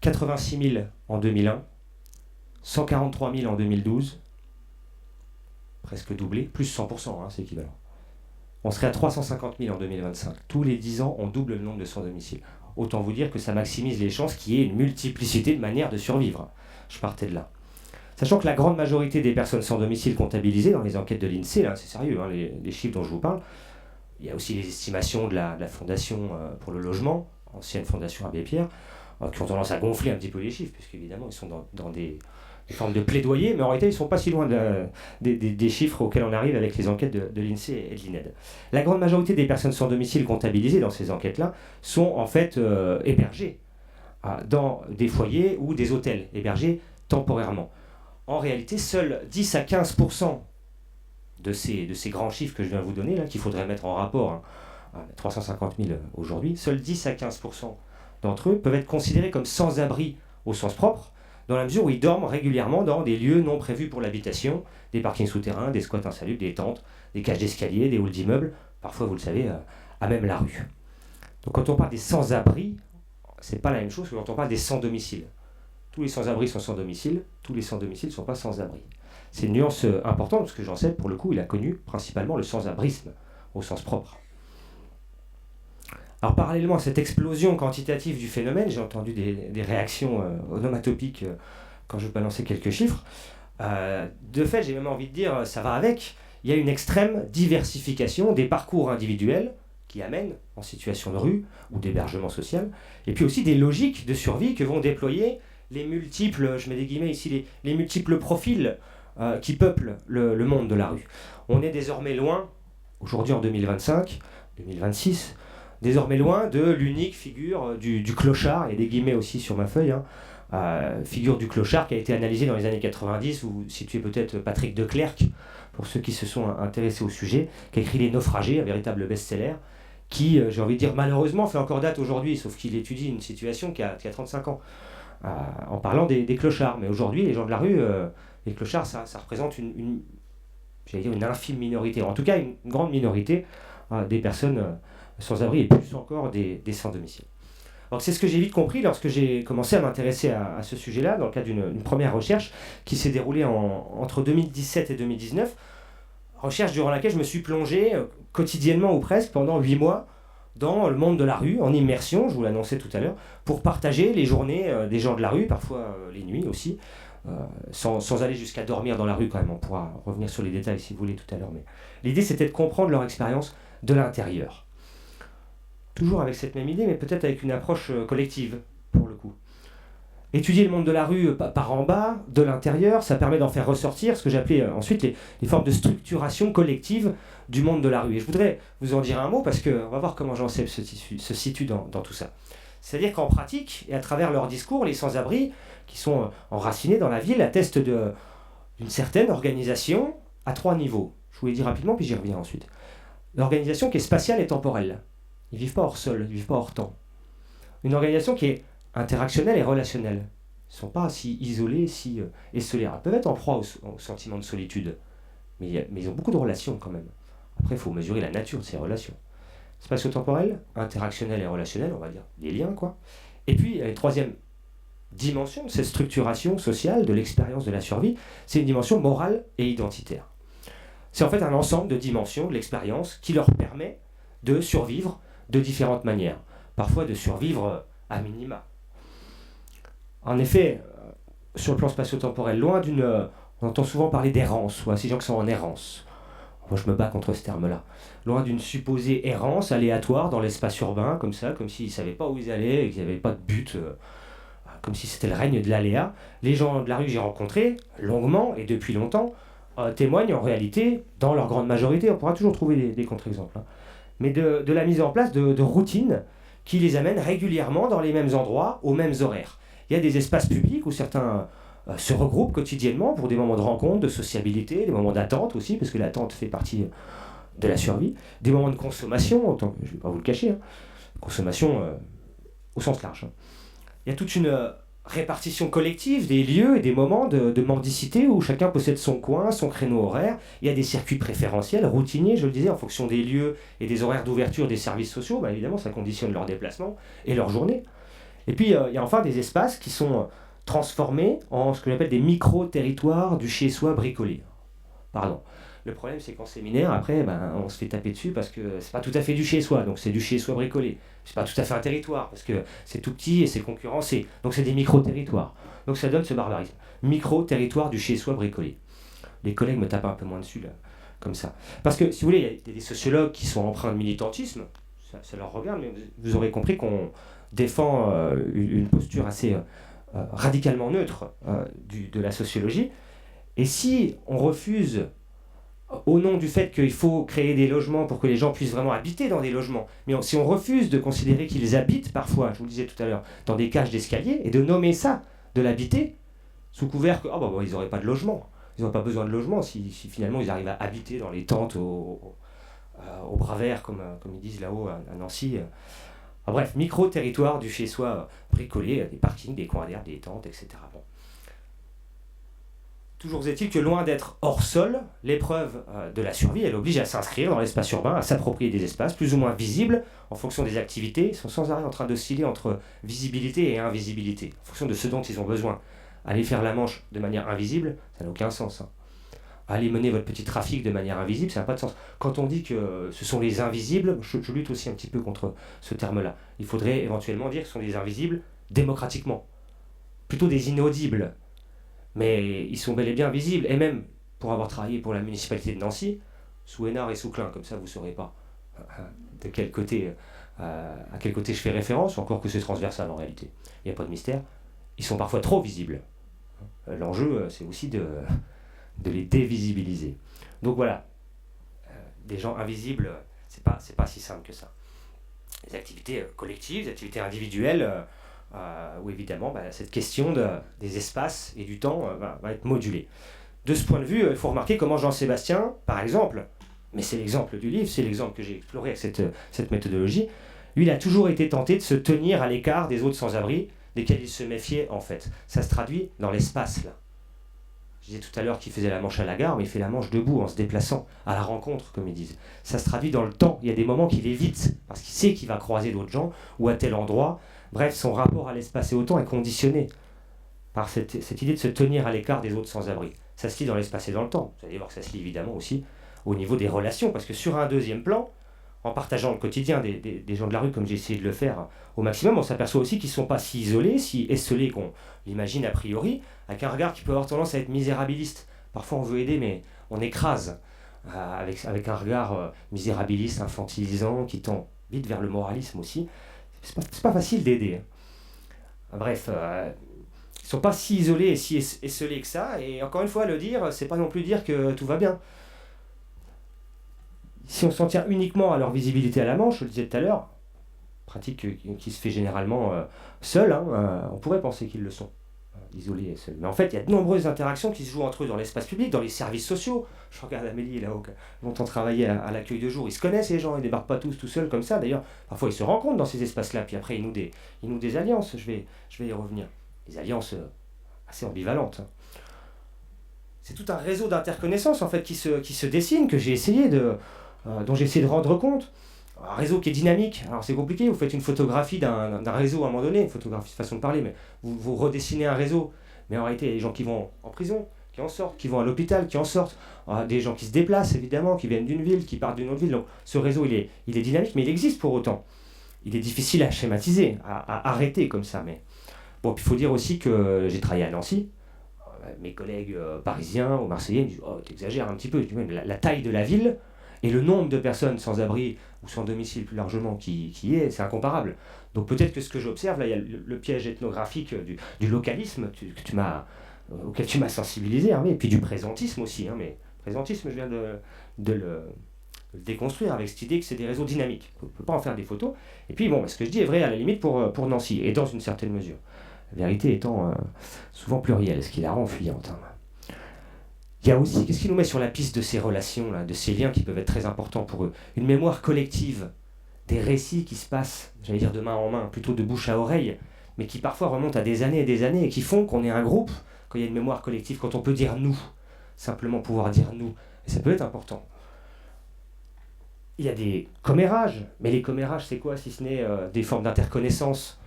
86 000 en 2001, 143 000 en 2012, presque doublé, plus 100%, c'est équivalent. On serait à 350 000 en 2025. Tous les 10 ans, on double le nombre de sans-domicile. Autant vous dire que ça maximise les chances qu'il y ait une multiplicité de manières de survivre. Je partais de là. Sachant que la grande majorité des personnes sans domicile comptabilisées dans les enquêtes de l'INSEE, là, c'est sérieux, les chiffres dont je vous parle, il y a aussi les estimations de la Fondation pour le logement, ancienne Fondation Abbé Pierre, qui ont tendance à gonfler un petit peu les chiffres, puisqu'évidemment ils sont dans des formes de plaidoyer, mais en réalité ils ne sont pas si loin des chiffres auxquels on arrive avec les enquêtes de l'INSEE et de l'INED. La grande majorité des personnes sans domicile comptabilisées dans ces enquêtes-là sont en fait hébergées dans des foyers ou des hôtels, hébergées temporairement. En réalité, seuls 10 à 15% de ces grands chiffres que je viens de vous donner, là, qu'il faudrait mettre en rapport, 350 000 aujourd'hui, seuls 10 à 15% d'entre eux peuvent être considérés comme sans-abri au sens propre, dans la mesure où ils dorment régulièrement dans des lieux non prévus pour l'habitation, des parkings souterrains, des squats insalubres, des tentes, des cages d'escalier, des halls d'immeubles, parfois, vous le savez, à même la rue. Donc quand on parle des sans-abri, c'est pas la même chose que quand on parle des sans-domicile. Tous les sans-abri sont sans domicile, tous les sans-domicile ne sont pas sans-abri. C'est une nuance importante, parce que j'en sais, pour le coup, il a connu principalement le sans-abrisme, au sens propre. Alors, parallèlement à cette explosion quantitative du phénomène, j'ai entendu des réactions onomatopiques quand je balançais quelques chiffres. De fait, j'ai même envie de dire, ça va avec, il y a une extrême diversification des parcours individuels qui amènent en situation de rue ou d'hébergement social, et puis aussi des logiques de survie que vont déployer les multiples, je mets des guillemets ici, les multiples profils qui peuplent le monde de la rue. On est désormais loin, aujourd'hui en 2025, 2026, désormais loin de l'unique figure du clochard, il y a des guillemets aussi sur ma feuille, figure du clochard qui a été analysée dans les années 90, vous situez peut-être Patrick de Clercq, pour ceux qui se sont intéressés au sujet, qui a écrit Les Naufragés, un véritable best-seller, qui, j'ai envie de dire malheureusement, fait encore date aujourd'hui, sauf qu'il étudie une situation qui a 35 ans, en parlant des clochards. Mais aujourd'hui, les gens de la rue, les clochards, ça représente une infime minorité, en tout cas une grande minorité des personnes sans abri, et plus encore des sans domicile. Alors c'est ce que j'ai vite compris lorsque j'ai commencé à m'intéresser à ce sujet-là, dans le cadre d'une première recherche qui s'est déroulée entre 2017 et 2019, recherche durant laquelle je me suis plongé quotidiennement ou presque pendant 8 mois dans le monde de la rue, en immersion, je vous l'annonçais tout à l'heure, pour partager les journées des gens de la rue, parfois les nuits aussi, sans aller jusqu'à dormir dans la rue quand même, on pourra revenir sur les détails si vous voulez tout à l'heure, mais l'idée c'était de comprendre leur expérience de l'intérieur. Toujours avec cette même idée, mais peut-être avec une approche collective, pour le coup. Étudier le monde de la rue par en bas, de l'intérieur, ça permet d'en faire ressortir ce que j'appelais ensuite les formes de structuration collective du monde de la rue. Et je voudrais vous en dire un mot, parce qu'on va voir comment Jean-Seb se situe dans tout ça. C'est-à-dire qu'en pratique, et à travers leur discours, les sans-abri, qui sont enracinés dans la ville, attestent d'une certaine organisation à 3 niveaux. Je vous l'ai dit rapidement, puis j'y reviens ensuite. L'organisation qui est spatiale et temporelle. Ils ne vivent pas hors sol, ils ne vivent pas hors temps. Une organisation qui est interactionnelle et relationnelle. Ils ne sont pas si isolés, si esselés. Ils peuvent être en proie au sentiment de solitude, mais ils ont beaucoup de relations quand même. Après, il faut mesurer la nature de ces relations. Spatio-temporel, interactionnel et relationnel, on va dire, des liens, quoi. Et puis, il y a une troisième dimension de cette structuration sociale, de l'expérience de la survie, c'est une dimension morale et identitaire. C'est en fait un ensemble de dimensions de l'expérience qui leur permet de survivre de différentes manières, parfois de survivre à minima. En effet, sur le plan spatio-temporel, loin on entend souvent parler d'errance, ou ces gens qui sont en errance. Moi, je me bats contre ce terme-là. Loin d'une supposée errance aléatoire dans l'espace urbain, comme ça, comme s'ils ne savaient pas où ils allaient et qu'ils n'avaient pas de but, comme si c'était le règne de l'aléa. Les gens de la rue que j'ai rencontrés, longuement et depuis longtemps, témoignent en réalité, dans leur grande majorité, on pourra toujours trouver des contre-exemples, mais de la mise en place de routines qui les amènent régulièrement dans les mêmes endroits, aux mêmes horaires. Il y a des espaces publics où certains se regroupent quotidiennement pour des moments de rencontre, de sociabilité, des moments d'attente aussi, parce que l'attente fait partie de la survie, des moments de consommation, je ne vais pas vous le cacher, consommation au sens large. Il y a toute une répartition collective des lieux et des moments de mendicité où chacun possède son coin, son créneau horaire. Il y a des circuits préférentiels, routiniers, je le disais, en fonction des lieux et des horaires d'ouverture des services sociaux. Évidemment, ça conditionne leur déplacement et leur journée. Et puis, il y a enfin des espaces qui sont transformés en ce que j'appelle des micro-territoires du chez-soi bricolé. Pardon. Le problème, c'est qu'en séminaire, après, on se fait taper dessus parce que c'est pas tout à fait du chez-soi, donc c'est du chez-soi bricolé. C'est pas tout à fait un territoire, parce que c'est tout petit et c'est concurrencé. Donc c'est des micro-territoires. Donc ça donne ce barbarisme. Micro-territoire du chez-soi bricolé. Les collègues me tapent un peu moins dessus, là, comme ça. Parce que, si vous voulez, il y a des sociologues qui sont empreints de militantisme, ça leur regarde, mais vous aurez compris qu'on défend une posture assez radicalement neutre de la sociologie. Et si on refuse, au nom du fait qu'il faut créer des logements pour que les gens puissent vraiment habiter dans des logements, mais si on refuse de considérer qu'ils habitent parfois, je vous le disais tout à l'heure, dans des cages d'escalier, et de nommer ça de l'habiter, sous couvert que ils n'auraient pas de logement, ils n'ont pas besoin de logement si finalement ils arrivent à habiter dans les tentes au bras vert, comme ils disent là-haut à Nancy. Bref, micro-territoire du chez-soi bricolé, des parkings, des coins d'herbe, des tentes, etc. Bon. Toujours est-il que loin d'être hors sol, l'épreuve de la survie, elle oblige à s'inscrire dans l'espace urbain, à s'approprier des espaces plus ou moins visibles en fonction des activités. Ils sont sans arrêt en train d'osciller entre visibilité et invisibilité, en fonction de ce dont ils ont besoin. Aller faire la manche de manière invisible, ça n'a aucun sens. Aller mener votre petit trafic de manière invisible, ça n'a pas de sens. Quand on dit que ce sont les invisibles, je lutte aussi un petit peu contre ce terme-là. Il faudrait éventuellement dire que ce sont des invisibles démocratiquement, plutôt des inaudibles. Mais ils sont bel et bien visibles, et même pour avoir travaillé pour la municipalité de Nancy, sous Hénard et sous Klein, comme ça vous ne saurez pas de quel côté, à quel côté je fais référence, encore que c'est transversal en réalité, il n'y a pas de mystère. ils sont parfois trop visibles. L'enjeu, c'est aussi de les dévisibiliser. Donc voilà, des gens invisibles, c'est pas si simple que ça. Les activités collectives, les activités individuelles, où évidemment cette question des espaces et du temps va être modulée. De ce point de vue, il faut remarquer comment Jean-Sébastien, par exemple, mais c'est l'exemple du livre, c'est l'exemple que j'ai exploré avec cette méthodologie, lui, il a toujours été tenté de se tenir à l'écart des autres sans-abri, desquels il se méfiait en fait. Ça se traduit dans l'espace là. Je disais tout à l'heure qu'il faisait la manche à la gare, mais il fait la manche debout en se déplaçant, à la rencontre comme ils disent. Ça se traduit dans le temps, il y a des moments qu'il évite, parce qu'il sait qu'il va croiser d'autres gens, ou à tel endroit. Bref, son rapport à l'espace et au temps est conditionné par cette idée de se tenir à l'écart des autres sans-abri. Ça se lit dans l'espace et dans le temps. Vous allez voir que ça se lit évidemment aussi au niveau des relations, parce que sur un deuxième plan, en partageant le quotidien des gens de la rue, comme j'ai essayé de le faire au maximum, on s'aperçoit aussi qu'ils ne sont pas si isolés, si esselés qu'on l'imagine a priori, avec un regard qui peut avoir tendance à être misérabiliste. Parfois on veut aider, mais on écrase avec un regard misérabiliste, infantilisant, qui tend vite vers le moralisme aussi. C'est pas facile d'aider. Bref, ils ne sont pas si isolés et si esselés que ça, et encore une fois, le dire, c'est pas non plus dire que tout va bien. Si on s'en tient uniquement à leur visibilité à la manche, je le disais tout à l'heure, pratique qui se fait généralement seule, on pourrait penser qu'ils le sont, isolés et seuls. Mais en fait, il y a de nombreuses interactions qui se jouent entre eux dans l'espace public, dans les services sociaux. Je regarde Amélie là-haut, qui a longtemps travaillé à l'accueil de jour. Ils se connaissent, les gens, ils ne débarquent pas tous tout seuls comme ça. D'ailleurs, parfois ils se rencontrent dans ces espaces-là, puis après ils nouent des alliances. Je vais y revenir. Des alliances assez ambivalentes. C'est tout un réseau d'interconnaissances en fait, qui se dessine, que j'ai essayé dont j'ai essayé de rendre compte. Un réseau qui est dynamique, alors c'est compliqué, vous faites une photographie d'un réseau à un moment donné, une photographie de façon de parler, mais vous redessinez un réseau, mais en réalité il y a des gens qui vont en prison, qui en sortent, qui vont à l'hôpital, qui en sortent, des gens qui se déplacent évidemment, qui viennent d'une ville, qui partent d'une autre ville, donc ce réseau il est dynamique, mais il existe pour autant. Il est difficile à schématiser, à arrêter comme ça, mais... Bon, puis il faut dire aussi que j'ai travaillé à Nancy, mes collègues parisiens ou marseillais me disent « Oh, t'exagères un petit peu, la taille de la ville et le nombre de personnes sans abri ou sans domicile plus largement qui c'est incomparable. » Donc peut-être que ce que j'observe, là il y a le piège ethnographique du localisme auquel tu m'as sensibilisé, et puis du présentisme aussi. Mais présentisme, je viens de le déconstruire avec cette idée que c'est des réseaux dynamiques. On ne peut pas en faire des photos. Et puis bon, ce que je dis est vrai à la limite pour Nancy, et dans une certaine mesure. La vérité étant souvent plurielle, ce qui la rend fuyante. Il y a aussi, qu'est-ce qui nous met sur la piste de ces relations, là, de ces liens qui peuvent être très importants pour eux? Une mémoire collective, des récits qui se passent, j'allais dire de main en main, plutôt de bouche à oreille, mais qui parfois remontent à des années et des années, et qui font qu'on est un groupe, quand il y a une mémoire collective, quand on peut dire nous, simplement pouvoir dire nous, et ça peut être important. Il y a des commérages, mais les commérages c'est quoi si ce n'est des formes d'interconnaissance?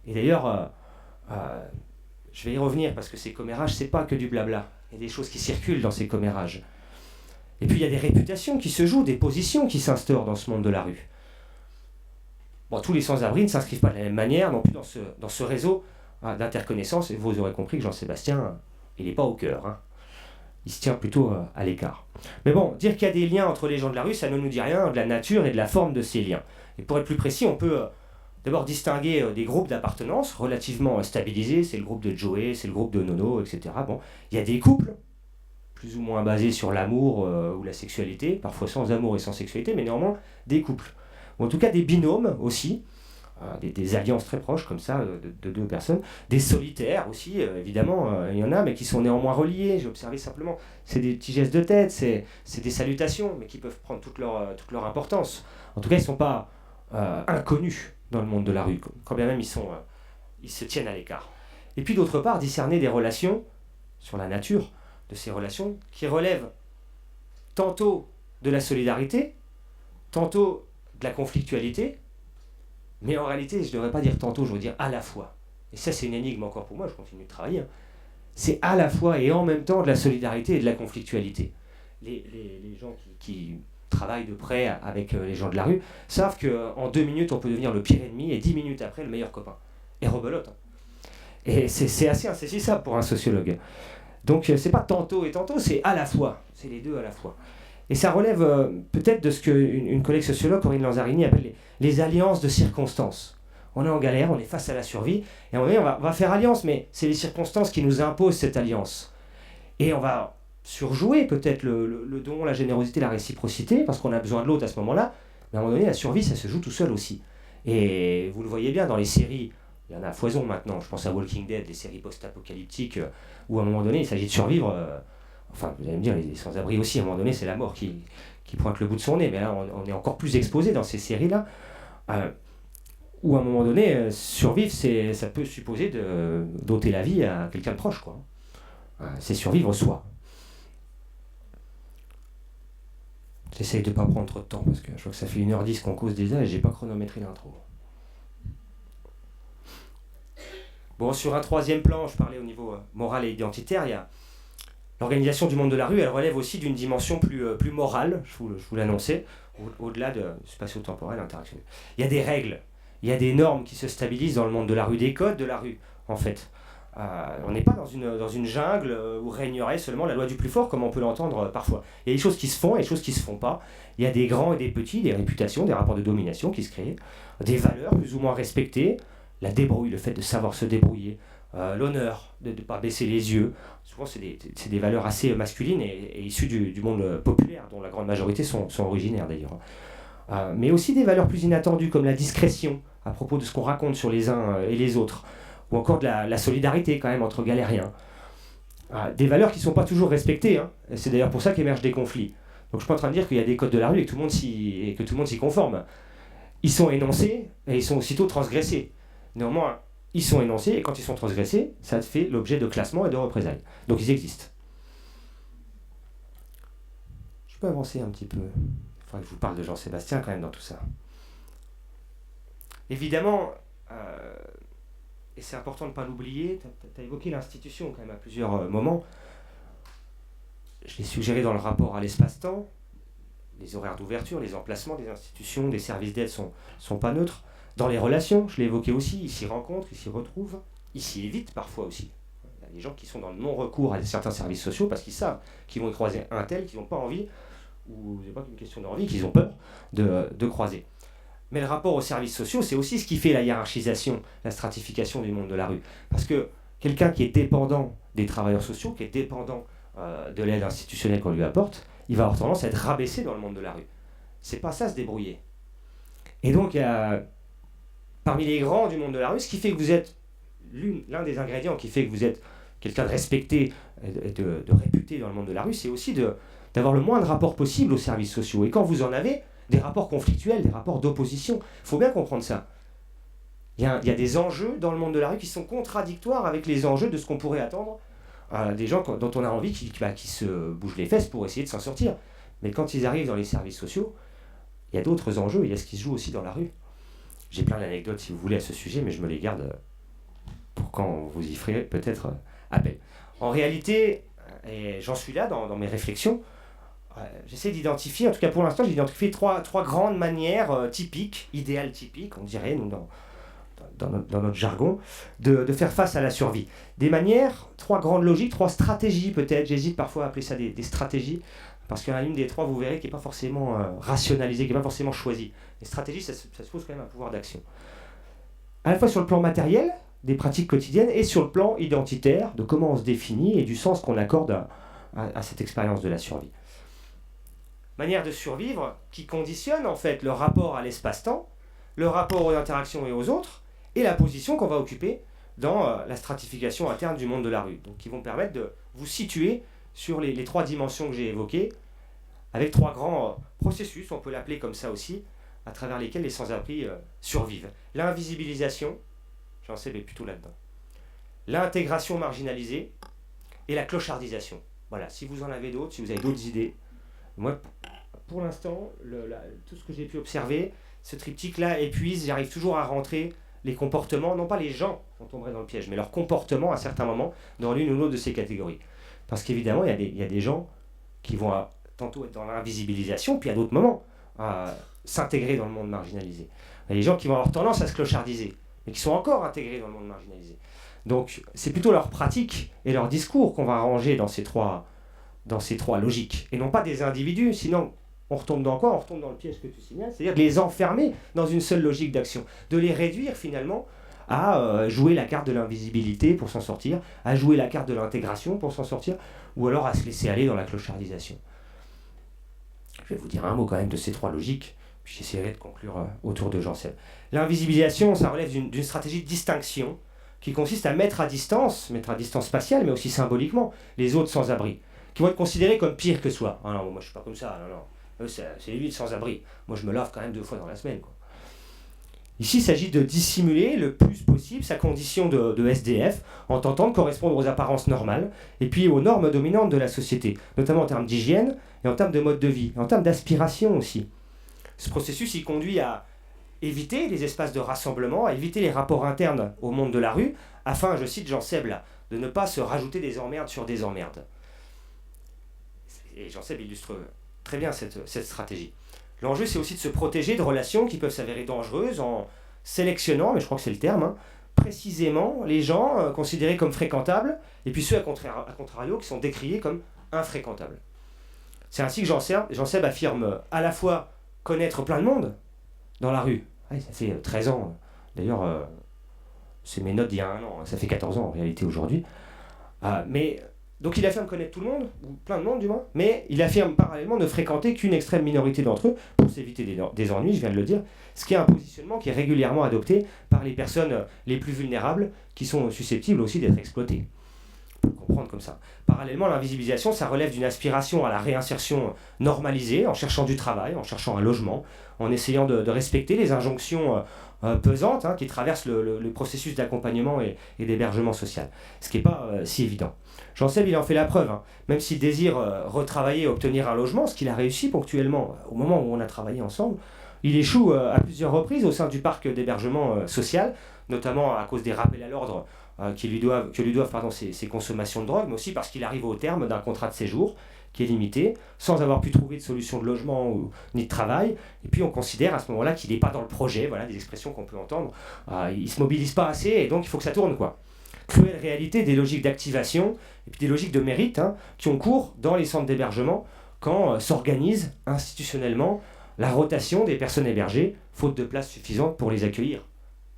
Et d'ailleurs, je vais y revenir parce que ces commérages c'est pas que du blabla, il y a des choses qui circulent dans ces commérages. Et puis il y a des réputations qui se jouent, des positions qui s'instaurent dans ce monde de la rue. Bon, tous les sans-abri ne s'inscrivent pas de la même manière non plus dans ce réseau d'interconnaissance, et vous aurez compris que Jean-Sébastien, il n'est pas au cœur. Il se tient plutôt à l'écart. Mais bon, dire qu'il y a des liens entre les gens de la rue, ça ne nous dit rien de la nature et de la forme de ces liens. Et pour être plus précis, on peut d'abord distinguer des groupes d'appartenance relativement stabilisés. C'est le groupe de Joey, c'est le groupe de Nono, etc. Bon, il y a des couples, plus ou moins basés sur l'amour ou la sexualité, parfois sans amour et sans sexualité, mais néanmoins des couples. Ou en tout cas des binômes aussi, des alliances très proches comme ça de deux personnes, des solitaires aussi évidemment, il y en a mais qui sont néanmoins reliés. J'ai observé simplement, c'est des petits gestes de tête, c'est des salutations mais qui peuvent prendre toute leur importance. En tout cas ils ne sont pas inconnus dans le monde de la rue, quand bien même ils se tiennent à l'écart. Et puis d'autre part discerner des relations sur la nature de ces relations qui relèvent tantôt de la solidarité, tantôt de la conflictualité, mais en réalité, je ne devrais pas dire tantôt, je veux dire à la fois. Et ça, c'est une énigme encore pour moi, je continue de travailler. C'est à la fois et en même temps de la solidarité et de la conflictualité. Les gens qui travaillent de près avec les gens de la rue savent qu'en 2 minutes, on peut devenir le pire ennemi et 10 minutes après, le meilleur copain. Et rebelote. Et c'est assez insaisissable pour un sociologue. Donc, c'est pas tantôt et tantôt, c'est à la fois. C'est les deux à la fois. Et ça relève peut-être de ce qu'une collègue sociologue, Corinne Lanzarini, appelle les alliances de circonstances. on est en galère, on est face à la survie, et à un moment donné, on va faire alliance, mais c'est les circonstances qui nous imposent cette alliance. Et on va surjouer peut-être le don, la générosité, la réciprocité, parce qu'on a besoin de l'autre à ce moment-là, mais à un moment donné, la survie, ça se joue tout seul aussi. Et vous le voyez bien dans les séries, il y en a à foison maintenant, je pense à Walking Dead, des séries post-apocalyptiques, où à un moment donné, il s'agit de survivre, enfin, vous allez me dire, les sans-abri aussi, à un moment donné, c'est la mort qui pointe le bout de son nez, mais là, on est encore plus exposé dans ces séries-là, où à un moment donné, survivre, ça peut supposer d'ôter la vie à quelqu'un de proche, quoi. C'est survivre soi. J'essaye de ne pas prendre trop de temps, parce que je vois que ça fait 1h10 qu'on cause déjà, et j'ai pas chronométré l'intro. Bon, sur un troisième plan, je parlais au niveau moral et identitaire, il y a l'organisation du monde de la rue, elle relève aussi d'une dimension plus morale, je vous l'annonçais, au-delà de spatio-temporel, interactionnel. Il y a des règles, il y a des normes qui se stabilisent dans le monde de la rue, des codes de la rue, en fait. On n'est pas dans une jungle où régnerait seulement la loi du plus fort, comme on peut l'entendre parfois. Il y a des choses qui se font et des choses qui ne se font pas. Il y a des grands et des petits, des réputations, des rapports de domination qui se créent, des valeurs plus ou moins respectées, la débrouille, le fait de savoir se débrouiller, l'honneur, de ne pas baisser les yeux. Souvent, c'est des valeurs assez masculines et issues du monde populaire, dont la grande majorité sont originaires d'ailleurs. Mais aussi des valeurs plus inattendues, comme la discrétion, à propos de ce qu'on raconte sur les uns et les autres, ou encore de la solidarité quand même entre galériens. Des valeurs qui ne sont pas toujours respectées, hein. Et c'est d'ailleurs pour ça qu'émergent des conflits. Donc je ne suis pas en train de dire qu'il y a des codes de la rue et que tout le monde s'y conforme. Ils sont énoncés et ils sont aussitôt transgressés. Néanmoins, ils sont énoncés et quand ils sont transgressés, ça fait l'objet de classements et de représailles. Donc ils existent. Je peux avancer un petit peu. Il faudrait que je vous parle de Jean-Sébastien quand même dans tout ça. Évidemment, et c'est important de ne pas l'oublier, tu as évoqué l'institution quand même à plusieurs moments. Je l'ai suggéré dans le rapport à l'espace-temps. Les horaires d'ouverture, les emplacements des institutions, des services d'aide sont pas neutres. Dans les relations, je l'ai évoqué aussi, ils s'y rencontrent, ils s'y retrouvent, ils s'y évitent parfois aussi. Il y a des gens qui sont dans le non-recours à certains services sociaux parce qu'ils savent qu'ils vont y croiser un tel, qu'ils n'ont pas envie, ou c'est pas qu'une question d'envie, qu'ils ont peur de croiser. Mais le rapport aux services sociaux, c'est aussi ce qui fait la hiérarchisation, la stratification du monde de la rue. Parce que quelqu'un qui est dépendant des travailleurs sociaux, qui est dépendant de l'aide institutionnelle qu'on lui apporte, il va avoir tendance à être rabaissé dans le monde de la rue. C'est pas ça, se débrouiller. Et donc, il y a, parmi les grands du monde de la rue, ce qui fait que vous êtes l'un des ingrédients qui fait que vous êtes quelqu'un de respecté et de réputé dans le monde de la rue, c'est aussi d'avoir le moins de rapports possible aux services sociaux. Et quand vous en avez, des rapports conflictuels, des rapports d'opposition, il faut bien comprendre ça. Il y a des enjeux dans le monde de la rue qui sont contradictoires avec les enjeux de ce qu'on pourrait attendre des gens dont on a envie qui se bougent les fesses pour essayer de s'en sortir. Mais quand ils arrivent dans les services sociaux, il y a d'autres enjeux, il y a ce qui se joue aussi dans la rue. J'ai plein d'anecdotes si vous voulez à ce sujet, mais je me les garde pour quand vous y ferez peut-être appel. En réalité, et j'en suis là dans mes réflexions, j'essaie d'identifier, en tout cas pour l'instant, j'ai identifié trois grandes manières typiques, idéales typiques, on dirait, nous, dans notre jargon, de faire face à la survie. Des manières, trois grandes logiques, trois stratégies peut-être, j'hésite parfois à appeler ça des stratégies, parce qu'il y en a une des trois, vous verrez, qui n'est pas forcément rationalisée, qui n'est pas forcément choisie. Les stratégies, ça suppose quand même un pouvoir d'action. À la fois sur le plan matériel, des pratiques quotidiennes, et sur le plan identitaire, de comment on se définit et du sens qu'on accorde à cette expérience de la survie. Manière de survivre qui conditionne en fait le rapport à l'espace-temps, le rapport aux interactions et aux autres, et la position qu'on va occuper dans la stratification interne du monde de la rue. Donc qui vont permettre de vous situer sur les trois dimensions que j'ai évoquées, avec trois grands processus, on peut l'appeler comme ça aussi, à travers lesquels les sans-abri survivent. L'invisibilisation, j'en sais mais plutôt là-dedans. L'intégration marginalisée et la clochardisation. Voilà, si vous en avez d'autres, si vous avez d'autres idées. Moi, pour l'instant, tout ce que j'ai pu observer, ce triptyque-là épuise, j'arrive toujours à rentrer les comportements, non pas les gens qui tomberaient dans le piège, mais leur comportement à certains moments dans l'une ou l'autre de ces catégories. Parce qu'évidemment, il y a des gens qui vont tantôt être dans l'invisibilisation, puis à d'autres moments s'intégrer dans le monde marginalisé. Il y a des gens qui vont avoir tendance à se clochardiser, mais qui sont encore intégrés dans le monde marginalisé. Donc c'est plutôt leur pratique et leur discours qu'on va ranger dans ces trois logiques, et non pas des individus, sinon On retombe dans quoi? On retombe dans le piège que tu signales, c'est-à-dire de les enfermer dans une seule logique d'action, de les réduire finalement à jouer la carte de l'invisibilité pour s'en sortir, à jouer la carte de l'intégration pour s'en sortir, ou alors à se laisser aller dans la clochardisation. Je vais vous dire un mot quand même de ces trois logiques, puis j'essaierai de conclure autour de Jean Seb. L'invisibilisation, ça relève d'une stratégie de distinction qui consiste à mettre à distance spatiale, mais aussi symboliquement, les autres sans-abri, qui vont être considérés comme pires que soi. Ah non, moi je suis pas comme ça, non, non. Eux, c'est lui le sans-abri. Moi je me lave quand même 2 fois dans la semaine, quoi. Ici, il s'agit de dissimuler le plus possible sa condition de SDF en tentant de correspondre aux apparences normales et puis aux normes dominantes de la société, notamment en termes d'hygiène et en termes de mode de vie, en termes d'aspiration aussi. Ce processus, il conduit à éviter les espaces de rassemblement, à éviter les rapports internes au monde de la rue, afin, je cite Jean Seb là, de ne pas se rajouter des emmerdes sur des emmerdes. Et Jean Seb illustre très bien cette stratégie. L'enjeu, c'est aussi de se protéger de relations qui peuvent s'avérer dangereuses en sélectionnant, mais je crois que c'est le terme, précisément les gens considérés comme fréquentables, et puis ceux à contrario qui sont décriés comme infréquentables. C'est ainsi que Jean Seb affirme à la fois connaître plein de monde dans la rue. Ouais, ça fait 13 ans. D'ailleurs, c'est mes notes d'il y a 1 an. Ça fait 14 ans en réalité aujourd'hui. Donc il affirme connaître tout le monde, ou plein de monde du moins, mais il affirme parallèlement ne fréquenter qu'une extrême minorité d'entre eux pour s'éviter des ennuis, je viens de le dire, ce qui est un positionnement qui est régulièrement adopté par les personnes les plus vulnérables qui sont susceptibles aussi d'être exploitées. On peut le comprendre comme ça. Parallèlement, l'invisibilisation, ça relève d'une aspiration à la réinsertion normalisée, en cherchant du travail, en cherchant un logement, en essayant de respecter les injonctions pesantes qui traversent le processus d'accompagnement et d'hébergement social, ce qui n'est pas si évident. Jean Seb, il en fait la preuve, même s'il désire retravailler et obtenir un logement, ce qu'il a réussi ponctuellement au moment où on a travaillé ensemble, il échoue à plusieurs reprises au sein du parc d'hébergement social, notamment à cause des rappels à l'ordre que lui doivent ses consommations de drogue, mais aussi parce qu'il arrive au terme d'un contrat de séjour qui est limité, sans avoir pu trouver de solution de logement ni de travail, et puis on considère à ce moment-là qu'il n'est pas dans le projet, voilà des expressions qu'on peut entendre, il ne se mobilise pas assez, et donc il faut que ça tourne, quoi. Cruelle réalité des logiques d'activation et puis des logiques de mérite qui ont cours dans les centres d'hébergement quand s'organise institutionnellement la rotation des personnes hébergées, faute de place suffisante pour les accueillir.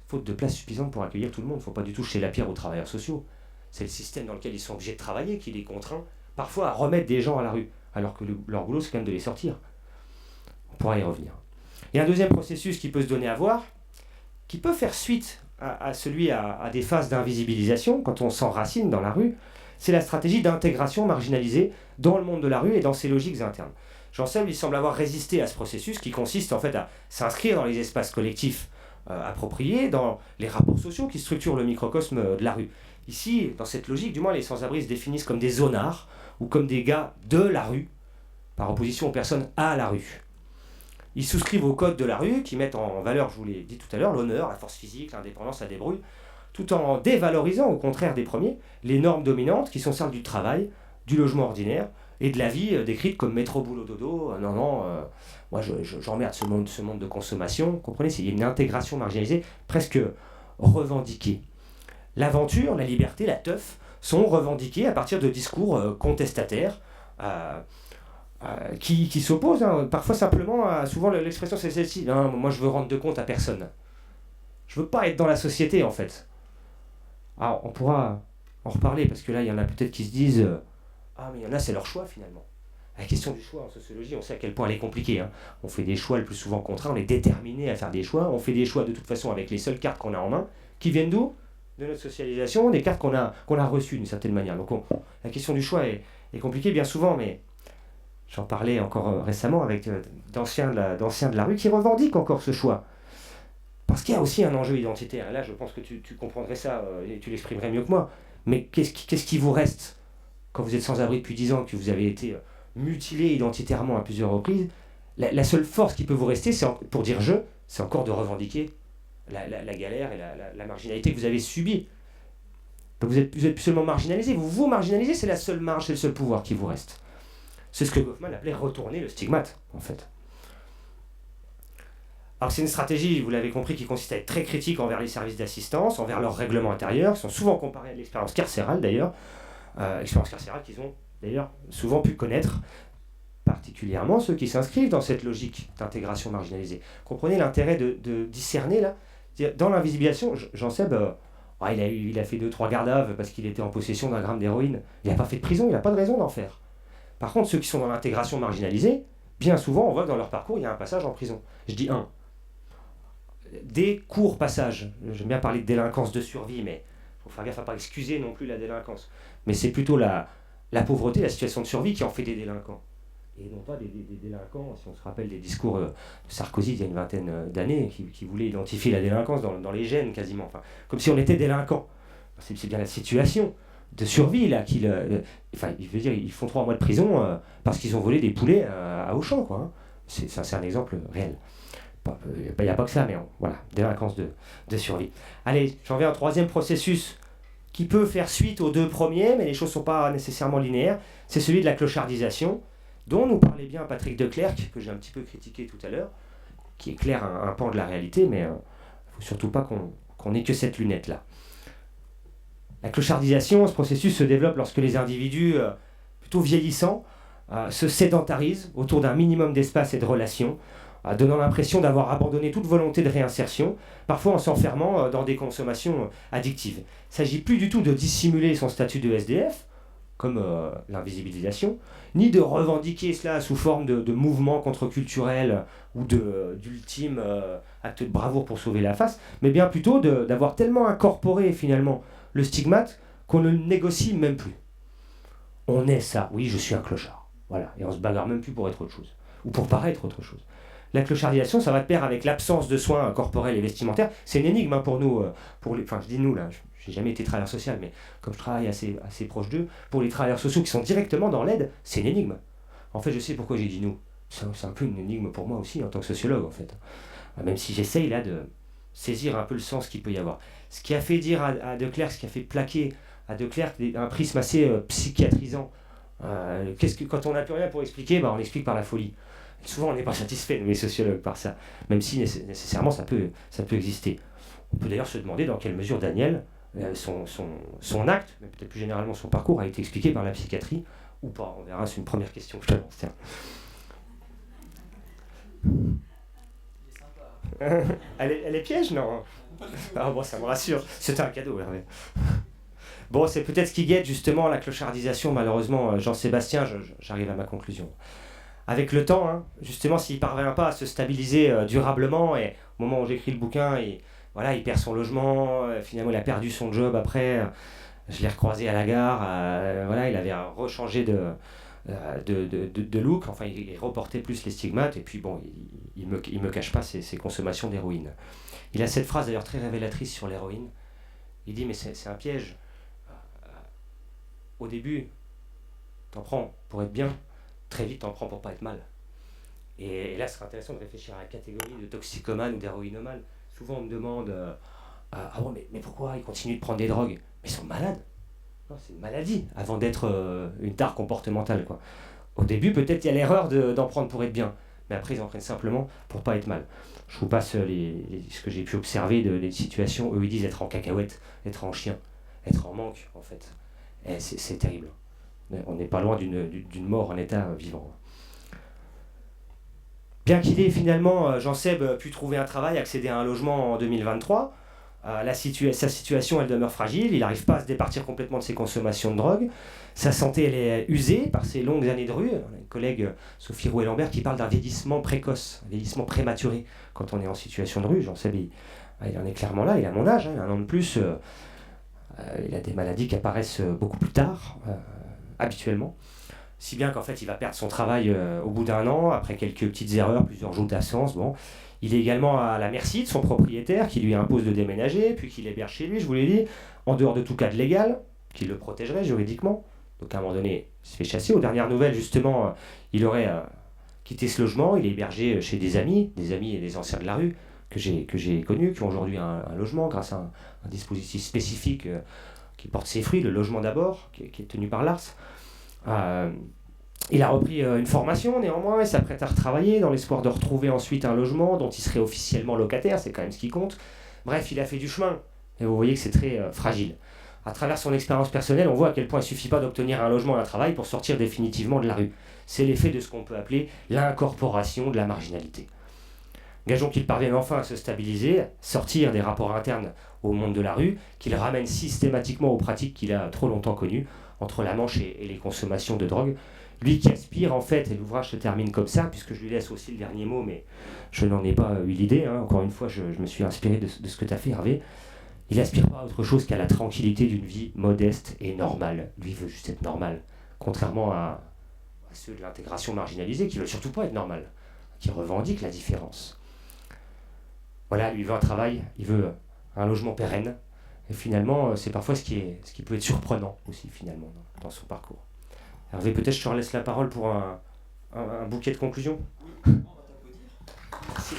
Faute de place suffisante pour accueillir tout le monde. Il ne faut pas du tout jeter la pierre aux travailleurs sociaux. C'est le système dans lequel ils sont obligés de travailler qui les contraint parfois à remettre des gens à la rue, alors que leur boulot c'est quand même de les sortir. On pourra y revenir. Et un deuxième processus qui peut se donner à voir, qui peut faire suite à des phases d'invisibilisation, quand on s'enracine dans la rue, c'est la stratégie d'intégration marginalisée dans le monde de la rue et dans ses logiques internes. Jean Seb, il semble avoir résisté à ce processus qui consiste en fait à s'inscrire dans les espaces collectifs appropriés, dans les rapports sociaux qui structurent le microcosme de la rue. Ici, dans cette logique, du moins, les sans-abri se définissent comme des zonards ou comme des gars de la rue, par opposition aux personnes à la rue. Ils souscrivent au code de la rue, qui mettent en valeur, je vous l'ai dit tout à l'heure, l'honneur, la force physique, l'indépendance, la débrouille, tout en dévalorisant, au contraire des premiers, les normes dominantes qui sont celles du travail, du logement ordinaire et de la vie décrite comme métro, boulot, dodo. Moi j'emmerde ce monde de consommation. Vous comprenez, il y a une intégration marginalisée presque revendiquée. L'aventure, la liberté, la teuf sont revendiquées à partir de discours contestataires, qui s'opposent, parfois simplement, souvent l'expression c'est celle-ci, moi je veux rendre de compte à personne. Je veux pas être dans la société en fait. Alors on pourra en reparler parce que là il y en a peut-être qui se disent mais il y en a c'est leur choix finalement. La question du choix en sociologie, on sait à quel point elle est compliquée. On fait des choix le plus souvent contraints, on est déterminé à faire des choix, on fait des choix de toute façon avec les seules cartes qu'on a en main, qui viennent d'où? De notre socialisation, des cartes qu'on a reçues d'une certaine manière. Donc la question du choix est compliquée bien souvent, mais j'en parlais encore récemment avec d'anciens de la rue qui revendiquent encore ce choix. Parce qu'il y a aussi un enjeu identitaire. Et là, je pense que tu comprendrais ça et tu l'exprimerais mieux que moi. Mais qu'est-ce qui vous reste quand vous êtes sans abri depuis 10 ans, que vous avez été mutilé identitairement à plusieurs reprises? La seule force qui peut vous rester, pour dire c'est encore de revendiquer la galère et la marginalité que vous avez subie. Donc vous êtes plus seulement marginalisé, vous marginalisez, c'est la seule marge, c'est le seul pouvoir qui vous reste. C'est ce que Goffman appelait retourner le stigmate, en fait. Alors c'est une stratégie, vous l'avez compris, qui consiste à être très critique envers les services d'assistance, envers leurs règlements intérieurs, qui sont souvent comparés à l'expérience carcérale d'ailleurs, expérience carcérale qu'ils ont d'ailleurs souvent pu connaître particulièrement ceux qui s'inscrivent dans cette logique d'intégration marginalisée. Comprenez l'intérêt de discerner là. Dans l'invisibilisation, Jean-Seb, il a fait 2-3 gardes à vue parce qu'il était en possession d'1 gramme d'héroïne. Il n'a pas fait de prison, il n'a pas de raison d'en faire. Par contre, ceux qui sont dans l'intégration marginalisée, bien souvent, on voit que dans leur parcours, il y a un passage en prison. Je dis un. Des courts passages. J'aime bien parler de délinquance de survie, mais il faut faire gaffe à ne pas excuser non plus la délinquance. Mais c'est plutôt la pauvreté, la situation de survie qui en fait des délinquants. Et non pas des délinquants, si on se rappelle des discours de Sarkozy il y a une vingtaine d'années, qui voulait identifier la délinquance dans les gènes quasiment, enfin, comme si on était délinquants. C'est bien la situation de survie là qu'il... il veut dire, ils font 3 mois de prison parce qu'ils ont volé des poulets à Auchan, quoi. Hein. C'est un exemple réel. Il n'y a pas que ça, mais voilà, délinquance de survie. Allez, j'en viens au 3e processus qui peut faire suite aux 2 premiers, mais les choses ne sont pas nécessairement linéaires. C'est celui de la clochardisation, dont nous parlait bien Patrick Declercq, que j'ai un petit peu critiqué tout à l'heure, qui éclaire un pan de la réalité, mais il ne faut surtout pas qu'on ait que cette lunette-là. La clochardisation, ce processus se développe lorsque les individus, plutôt vieillissants, se sédentarisent autour d'un minimum d'espace et de relations, donnant l'impression d'avoir abandonné toute volonté de réinsertion, parfois en s'enfermant dans des consommations addictives. Il ne s'agit plus du tout de dissimuler son statut de SDF, comme l'invisibilisation, ni de revendiquer cela sous forme de mouvement contre-culturel ou d'ultime acte de bravoure pour sauver la face, mais bien plutôt d'avoir tellement incorporé finalement le stigmate qu'on ne le négocie même plus. On est ça, oui, je suis un clochard. Voilà, et on se bagarre même plus pour être autre chose, ou pour paraître autre chose. La clochardisation, ça va de pair avec l'absence de soins corporels et vestimentaires. C'est une énigme pour nous, enfin je dis nous là, j'ai jamais été travailleur social, mais comme je travaille assez proche d'eux, pour les travailleurs sociaux qui sont directement dans l'aide, c'est une énigme. En fait, je sais pourquoi j'ai dit nous. C'est un peu une énigme pour moi aussi, en tant que sociologue, en fait. Même si j'essaye là de saisir un peu le sens qu'il peut y avoir. Ce qui a fait dire à Declercq, ce qui a fait plaquer à Declercq un prisme assez psychiatrisant. Quand on n'a plus rien pour expliquer, on l'explique par la folie. Souvent, on n'est pas satisfait, nous les sociologues, par ça, même si nécessairement ça peut exister. On peut d'ailleurs se demander dans quelle mesure Daniel, son acte, mais peut-être plus généralement son parcours, a été expliqué par la psychiatrie ou pas. On verra, c'est une première question que je te lance. Tiens. Elle est piège, non? Ah bon, ça me rassure. C'était un cadeau, Hervé. Bon, c'est peut-être ce qui guette justement la clochardisation, malheureusement, Jean-Sébastien, j'arrive à ma conclusion. Avec le temps, justement, s'il ne parvient pas à se stabiliser durablement, et au moment où j'écris le bouquin, il perd son logement, finalement il a perdu son job après, je l'ai recroisé à la gare, il avait rechangé de look, enfin il reportait plus les stigmates, et puis bon, il me cache pas ses consommations d'héroïne. Il a cette phrase d'ailleurs très révélatrice sur l'héroïne, il dit mais c'est un piège, au début, t'en prends pour être bien, très vite t'en prends pour pas être mal. Et là, ce serait intéressant de réfléchir à la catégorie de toxicomane ou d'héroïnomane. Souvent, on me demande mais pourquoi ils continuent de prendre des drogues? Mais ils sont malades. Non, c'est une maladie, avant d'être une tare comportementale, quoi. Au début, peut-être il y a l'erreur d'en prendre pour être bien, mais après, ils en prennent simplement pour pas être mal. Je vous passe ce que j'ai pu observer des situations où ils disent être en cacahuète, être en chien, être en manque, en fait. Et c'est terrible. On n'est pas loin d'une mort en état vivant. Bien qu'il ait finalement, Jean-Seb, pu trouver un travail, accéder à un logement en 2023, sa situation, elle demeure fragile, il n'arrive pas à se départir complètement de ses consommations de drogue, sa santé, elle est usée par ses longues années de rue. On a une collègue, Sophie Rouet-Lambert, qui parle d'un vieillissement précoce, un vieillissement prématuré quand on est en situation de rue. Jean-Seb, il en est clairement là, il a mon âge, il a 1 an de plus, il a des maladies qui apparaissent beaucoup plus tard, habituellement. Si bien qu'en fait, il va perdre son travail au bout d'1 an, après quelques petites erreurs, plusieurs jours d'absence. Bon. Il est également à la merci de son propriétaire, qui lui impose de déménager, puis qui l'héberge chez lui, je vous l'ai dit, en dehors de tout cadre légal, qui le protégerait juridiquement. Donc à un moment donné, il se fait chasser. Aux dernières nouvelles, justement, il aurait quitté ce logement, il est hébergé chez des amis et des anciens de la rue, que j'ai connus, qui ont aujourd'hui un logement grâce à un dispositif spécifique qui porte ses fruits, le logement d'abord, qui est tenu par l'ARS. Il a repris une formation néanmoins et s'apprête à retravailler dans l'espoir de retrouver ensuite un logement dont il serait officiellement locataire, c'est quand même ce qui compte. Bref, il a fait du chemin et vous voyez que c'est très fragile. À travers son expérience personnelle, on voit à quel point il ne suffit pas d'obtenir un logement et un travail pour sortir définitivement de la rue. C'est l'effet de ce qu'on peut appeler l'incorporation de la marginalité. Gageons qu'il parvienne enfin à se stabiliser, sortir des rapports internes au monde de la rue, qu'il ramène systématiquement aux pratiques qu'il a trop longtemps connues, entre la Manche et les consommations de drogue. Lui qui aspire en fait, et l'ouvrage se termine comme ça, puisque je lui laisse aussi le dernier mot, mais je n'en ai pas eu l'idée, hein. Encore une fois je me suis inspiré de ce que tu as fait, Hervé. Il n'aspire pas à autre chose qu'à la tranquillité d'une vie modeste et normale. Lui veut juste être normal, contrairement à ceux de l'intégration marginalisée qui ne veulent surtout pas être normal, qui revendiquent la différence. Voilà, lui veut un travail, il veut un logement pérenne, et finalement c'est parfois ce qui peut être surprenant aussi finalement dans son parcours. Hervé, peut-être je te laisse la parole pour un bouquet de conclusions. On va t'applaudir. Merci.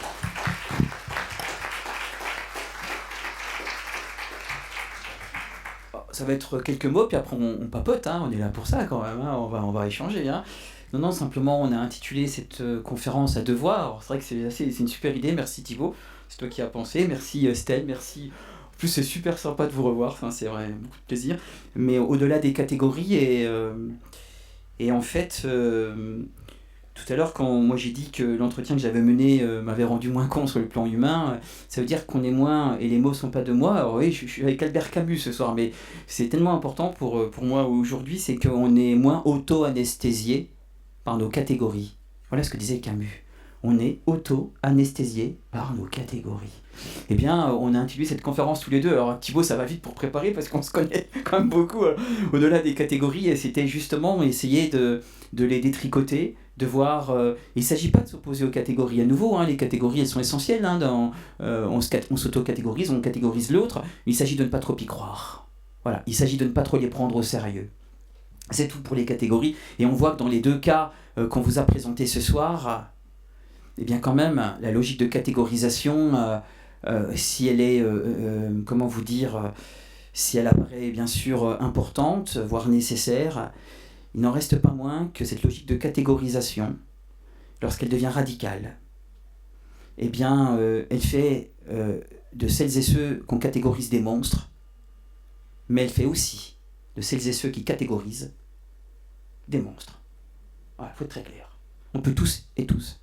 Ça va être quelques mots, puis après on papote, hein, on est là pour ça quand même, hein, on va échanger. Hein. Non, simplement on a intitulé cette conférence à devoir. Alors, c'est vrai que c'est une super idée, merci Thibaut, c'est toi qui as pensé, merci Stell, merci. En plus c'est super sympa de vous revoir, enfin, c'est vrai, beaucoup de plaisir. Mais au-delà des catégories, et en fait, tout à l'heure quand moi j'ai dit que l'entretien que j'avais mené m'avait rendu moins con sur le plan humain, ça veut dire qu'on est moins, et les mots sont pas de moi. Alors oui, je suis avec Albert Camus ce soir, mais c'est tellement important pour moi aujourd'hui, c'est qu'on est moins auto-anesthésié par nos catégories. Voilà ce que disait Camus. On est auto-anesthésié par nos catégories. Eh bien, on a intitulé cette conférence tous les deux. Alors Thibaut, ça va vite pour préparer parce qu'on se connaît quand même beaucoup au-delà des catégories. Et c'était justement essayer de les détricoter, de voir. Il ne s'agit pas de s'opposer aux catégories à nouveau. Hein, les catégories, elles sont essentielles. Hein, on s'auto-catégorise, on catégorise l'autre. Il s'agit de ne pas trop y croire. Voilà, il s'agit de ne pas trop les prendre au sérieux. C'est tout pour les catégories. Et on voit que dans les deux cas qu'on vous a présentés ce soir, eh bien quand même, la logique de catégorisation, si elle est, comment vous dire, si elle apparaît bien sûr importante, voire nécessaire, il n'en reste pas moins que cette logique de catégorisation, lorsqu'elle devient radicale, eh bien, elle fait de celles et ceux qu'on catégorise des monstres, mais elle fait aussi de celles et ceux qui catégorisent des monstres. Voilà, il faut être très clair. On peut tous et toutes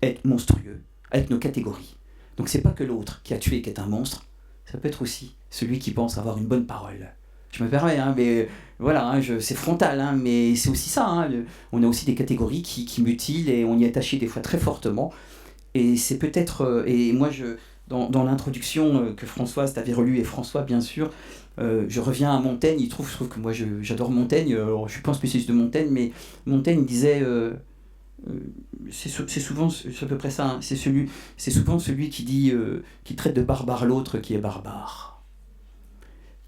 être monstrueux avec nos catégories. Donc c'est pas que l'autre qui a tué qui est un monstre, ça peut être aussi celui qui pense avoir une bonne parole. Je me permets, hein, mais voilà, hein, c'est frontal, hein, mais c'est aussi ça. Hein, on a aussi des catégories qui mutilent et on y est attaché des fois très fortement. Et c'est peut-être, et moi dans l'introduction que Françoise t'avait relue, et François bien sûr, je reviens à Montaigne. Je trouve que moi j'adore Montaigne. Alors, je suis pas un spécialiste de Montaigne, mais Montaigne disait c'est souvent c'est à peu près ça, hein, c'est souvent celui qui dit qui traite de barbare l'autre qui est barbare.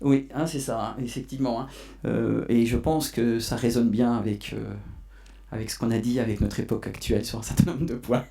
Oui, hein, c'est ça, hein, effectivement. Hein. Et je pense que ça résonne bien avec ce qu'on a dit avec notre époque actuelle sur un certain nombre de points.